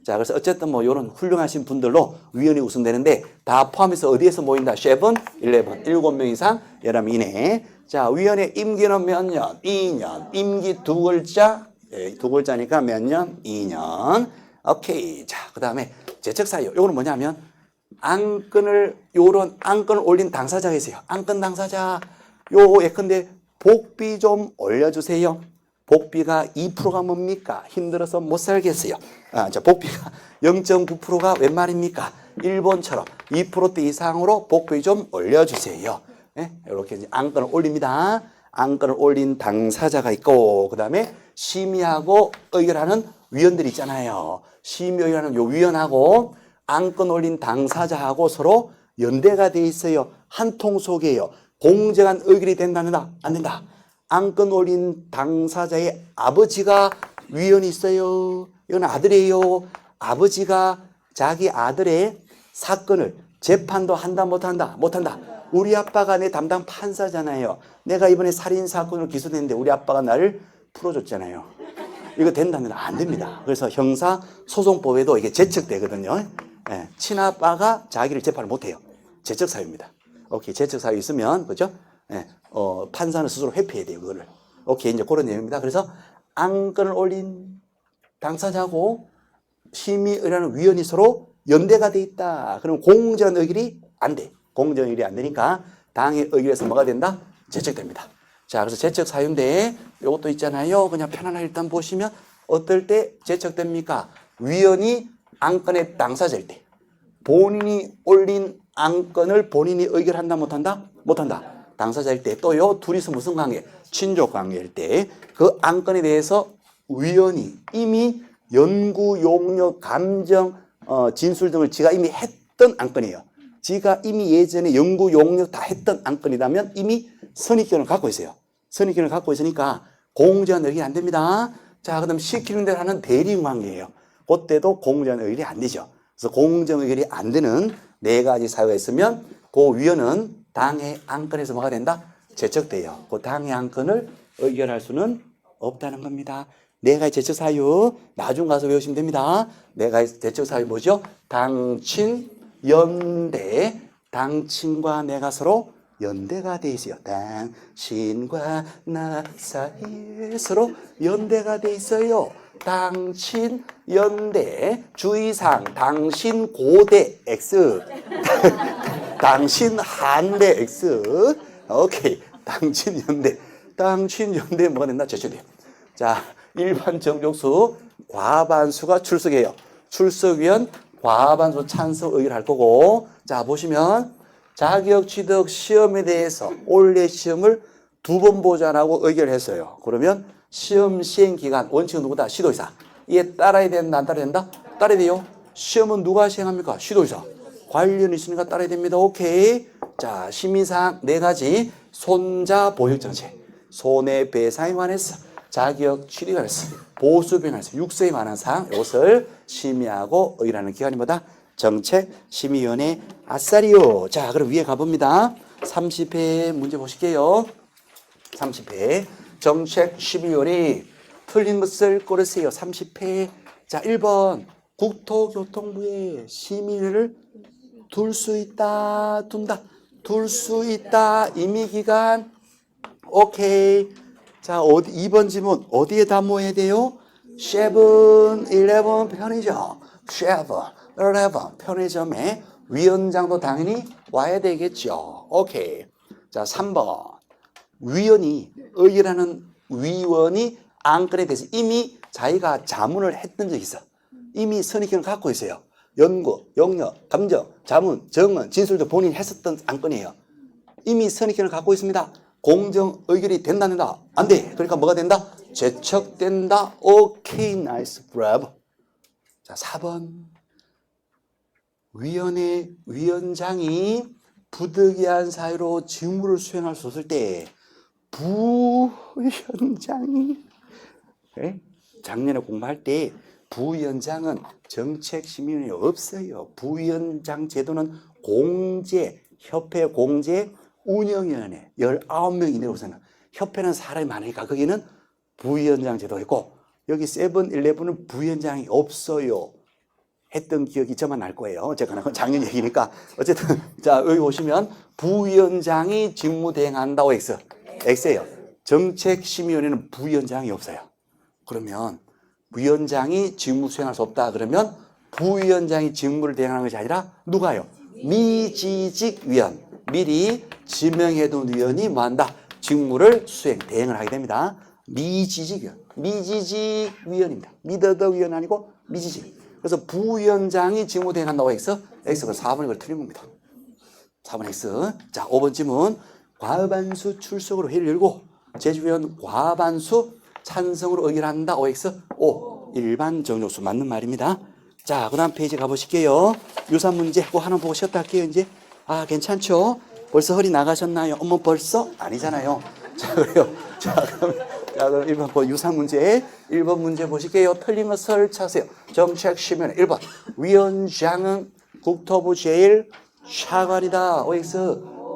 자, 그래서 어쨌든 뭐 이런 훌륭하신 분들로 위원이 구성되는데 다 포함해서 어디에서 모인다? 7, 11, 7명 이상 11명 이내. 자, 위원회 임기는 몇 년? 2년. 임기 두 글자. 두 글자니까 몇 년? 2년. 오케이. 자, 그 다음에 재척사유. 요거는 뭐냐면 요런 안건을 올린 당사자가 있어요. 안건 당사자. 예컨대 복비 좀 올려주세요. 복비가 2%가 뭡니까? 힘들어서 못 살겠어요. 복비가 0.9%가 웬 말입니까? 일본처럼 2%대 이상으로 복비 좀 올려주세요. 이렇게 이제 안건을 올립니다. 안건을 올린 당사자가 있고, 그 다음에 심의하고 의결하는 위원들이 있잖아요. 심의 의결하는 요 위원하고 안건 올린 당사자하고 서로 연대가 돼 있어요. 한 통 속이에요. 공정한 의결이 된다, 안 된다? 안건 올린 당사자의 아버지가 위원이 있어요. 이건 아들이에요. 아버지가 자기 아들의 사건을 재판도 한다, 못한다? 못한다. 우리 아빠가 내 담당 판사잖아요. 내가 이번에 살인사건으로 기소됐는데 우리 아빠가 나를 풀어줬잖아요. 이거 된다면 안 됩니다. 그래서 형사소송법에도 이게 제척되거든요. 친아빠가 자기를 재판을 못해요. 제척사유입니다. 오케이, 제척사유 있으면, 그죠? 판사는 스스로 회피해야 돼요, 그거를. 오케이, 이제 그런 내용입니다. 그래서 안건을 올린 당사자하고 심의의라는 위원이 서로 연대가 돼 있다. 그럼 공정한 의결이 안 돼. 공정한 의결이 안 되니까 당의 의결에서 뭐가 된다? 제척됩니다. 자, 그래서 제척 사유인데 이것도 있잖아요. 그냥 편안하게 일단 보시면 어떨 때 제척됩니까? 위원이 안건의 당사자일 때. 본인이 올린 안건을 본인이 의결한다, 못한다? 못한다. 당사자일 때. 또요, 둘이서 무슨 관계? 친족 관계일 때. 그 안건에 대해서 위원이 이미 연구, 용역, 감정, 진술 등을 지가 이미 했던 안건이에요. 지가 이미 예전에 연구, 용역 다 했던 안건이라면 이미 선입견을 갖고 있어요. 선입견을 갖고 있으니까 공정한 의결이 안 됩니다. 자, 그 다음 시키는 대로 하는 대리인 관계예요. 그때도 공정한 의결이 안 되죠. 그래서 공정 의결이 안 되는 네 가지 사유가 있으면 그 위원은 당의 안건에서 뭐가 된다? 제척돼요. 그 당의 안건을 의결할 수는 없다는 겁니다. 네 가지 제척 사유 나중 가서 외우시면 됩니다. 네 가지 제척 사유 뭐죠? 당친, 연대. 당친과 내가 서로 연대가 돼 있어요. 당신과 나 사이에 서로 연대가 돼 있어요. 당신 연대 주의사항 당신 고대 X 당신 한대 X. 오케이. 당신 연대. 당신 연대 뭐가 된다? 제출돼요. 자, 일반 정족수 과반수가 출석해요. 출석위원 과반수 찬성 의결할 거고. 자, 보시면 자격 취득 시험에 대해서 올해 시험을 2번 보전하고 의결했어요. 그러면 시험 시행 기간 원칙은 누구다? 시도의사. 이게 따라야 된다, 안 따라야 된다? 따라야 돼요. 시험은 누가 시행합니까? 시도의사. 관련 있으니까 따라야 됩니다. 오케이. 자, 심의사항 4가지. 손자 보육 정책, 손해배상에 관해서, 자격 취득에 관해서, 보수비에 관해서, 육성에 관한 사항 이것을 심의하고 의결하는 기관이 뭐다? 정책심의위원회. 아싸리요. 자, 그럼 위에 가봅니다. 30회 문제 보실게요. 30회 정책심의위원회. 틀린 것을 고르세요. 30회. 자, 1번 국토교통부에 심의를 둘 수 있다, 둔다. 둘 수 있다. 임의기간. 오케이. 자, 2번 지문 어디에다 모여야 돼요? 7-11 편의점. 7-11 편의점에 위원장도 당연히 와야 되겠죠. 오케이. 자, 3번 위원이 의결하는 위원이 안건에 대해서 이미 자기가 자문을 했던 적이 있어. 이미 선입견을 갖고 있어요. 연구, 용역, 감정, 자문, 정언, 진술 등 본인이 했었던 안건이에요. 이미 선입견을 갖고 있습니다. 공정 의결이 된다, 안 된다? 안 돼. 그러니까 뭐가 된다? 제척된다. 오케이, 나이스, 브라보. 자, 4번. 위원회 위원장이 부득이한 사유로 직무를 수행할 수 없을 때 부위원장이, 네? 작년에 공부할 때 부위원장은 정책심의위원회 없어요. 부위원장 제도는 공제, 협회 공제 운영위원회 19명 이내로서는, 협회는 사람이 많으니까 거기는 부위원장 제도가 있고, 여기 7-11은 부위원장이 없어요. 했던 기억이 저만 날 거예요. 어쨌거나 그건 작년 얘기니까. 어쨌든 자, 여기 보시면 부위원장이 직무 대행한다고 X. X예요. 정책심의위원회는 부위원장이 없어요. 그러면 위원장이 직무 수행할 수 없다 그러면 부위원장이 직무를 대행하는 것이 아니라 누가요? 미지직 위원. 미리 지명해둔 위원이 뭐한다? 직무를 대행을 하게 됩니다. 미지직 위원. 미지직 위원입니다. 미더덕 위원 아니고 미지직. 그래서 부위원장이 직무 대행한다고 해서 X가 4번이 그걸 틀린 겁니다. 4번 X. 자, 5번 질문. 과반수 출석으로 회의를 열고 제주위원 과반수 찬성으로 의결한다. OX. O. 일반 정족수. 맞는 말입니다. 자, 그 다음 페이지 가보실게요. 유사 문제 꼭 하나 보고 쉬었다 할게요, 이제. 아, 괜찮죠? 벌써 허리 나가셨나요? 어머, 벌써? 아니잖아요. 자, 그래요. 그럼 1번 유사 문제. 1번 문제 보실게요. 틀린 것을 찾으세요. 정책심의위원회 1번. 위원장은 국토부 제1차관이다. OX.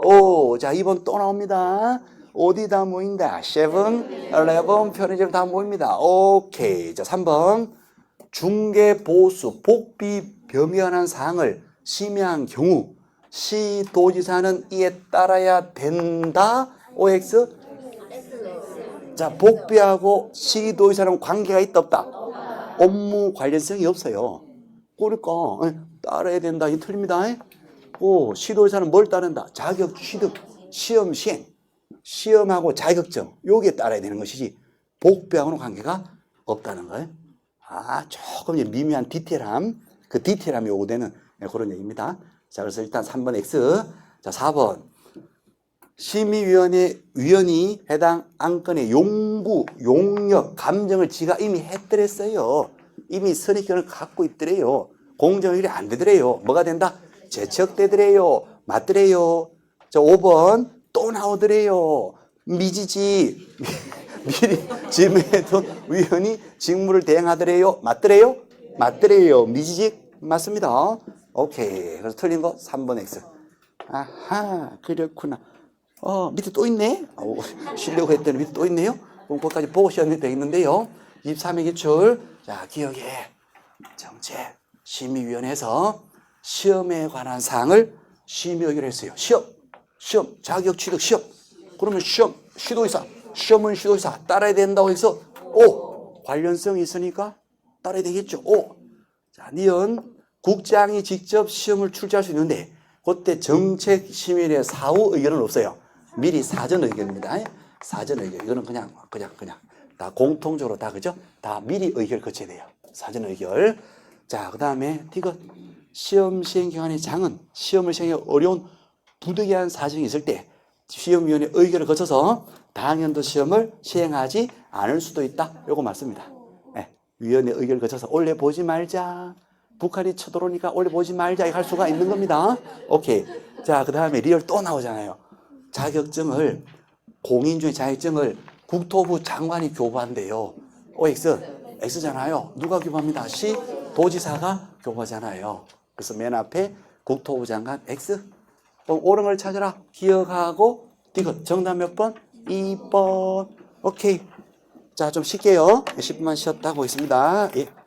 오, 자, 2번 또 나옵니다. 어디다 모인다? 7-11 편의점 다 모입니다. 오케이. 자, 3번. 중개 보수 복비 변경한 사항을 심의한 경우 시도지사는 이에 따라야 된다. OX. 자, 복비하고 시도지사는 관계가 있다 없다? 업무 관련성이 없어요. 그러니까 따라야 된다. 이 틀립니다. 오, 시도지사는 뭘 따른다? 자격 취득, 시험 시행, 시험하고 자격증 요게 따라야 되는 것이지 복비하고는 관계가 없다는 거예요. 아, 조금 미묘한 디테일함, 그 디테일함이 요구되는 그런 얘기입니다. 자, 그래서 일단 3번 X. 자, 4번. 심의위원회 위원이 해당 안건의 용부, 용역, 감정을 지가 이미 했더랬어요. 이미 선입견을 갖고 있더래요. 공정일이 안 되더래요. 뭐가 된다? 제척되더래요. 맞더래요. 자, 5번 또 나오더래요. 미지지. 미리 지명해둔 위원이 직무를 대행하더래요. 맞더래요? 맞더래요. 미지직 맞습니다. 오케이. 그래서 틀린 거 3번 X. 아하, 그렇구나. 밑에 또 있네? 쉬려고 했더니 밑에 또 있네요? 그럼 거기까지 보고 시험에 돼 있는데요. 23회 기출. 자, 기억에 정책심의위원회에서 시험에 관한 사항을 심의 의결했어요. 시험, 자격 취득 시험. 그러면 시험, 시도의사. 시험은 시도의사 따라야 된다고 해서 O. 관련성이 있으니까 따라야 되겠죠. O. 자, 니은 국장이 직접 시험을 출제할 수 있는데 그때 정책 심의의 사후 의견은 없어요. 미리 사전 의견입니다. 사전 의견. 이거는 그냥 다 공통적으로 다 그죠? 다 미리 의결 거쳐야 돼요. 사전 의결. 자, 그다음에 디귿. 시험 시행 기간의 장은 시험을 시행하기 어려운 부득이한 사정이 있을 때 시험위원회 의결을 거쳐서 당연도 시험을 시행하지 않을 수도 있다. 요거 맞습니다. 위원회 의결을 거쳐서 올해 보지 말자. 북한이 쳐들어오니까 올해 보지 말자. 이거 할 수가 있는 겁니다. 오케이. 자, 그 다음에 리얼 또 나오잖아요. 자격증을, 공인중개 자격증을 국토부 장관이 교부한대요. OX, X잖아요. 누가 교부합니다? 시, 도지사가 교부하잖아요. 그래서 맨 앞에 국토부 장관 X. 그럼 옳은 걸 찾아라. 기억하고, 디귿. 정답 몇 번? 2번. 오케이. 자, 좀 쉴게요. 10분만 쉬었다 하고 있습니다. 예.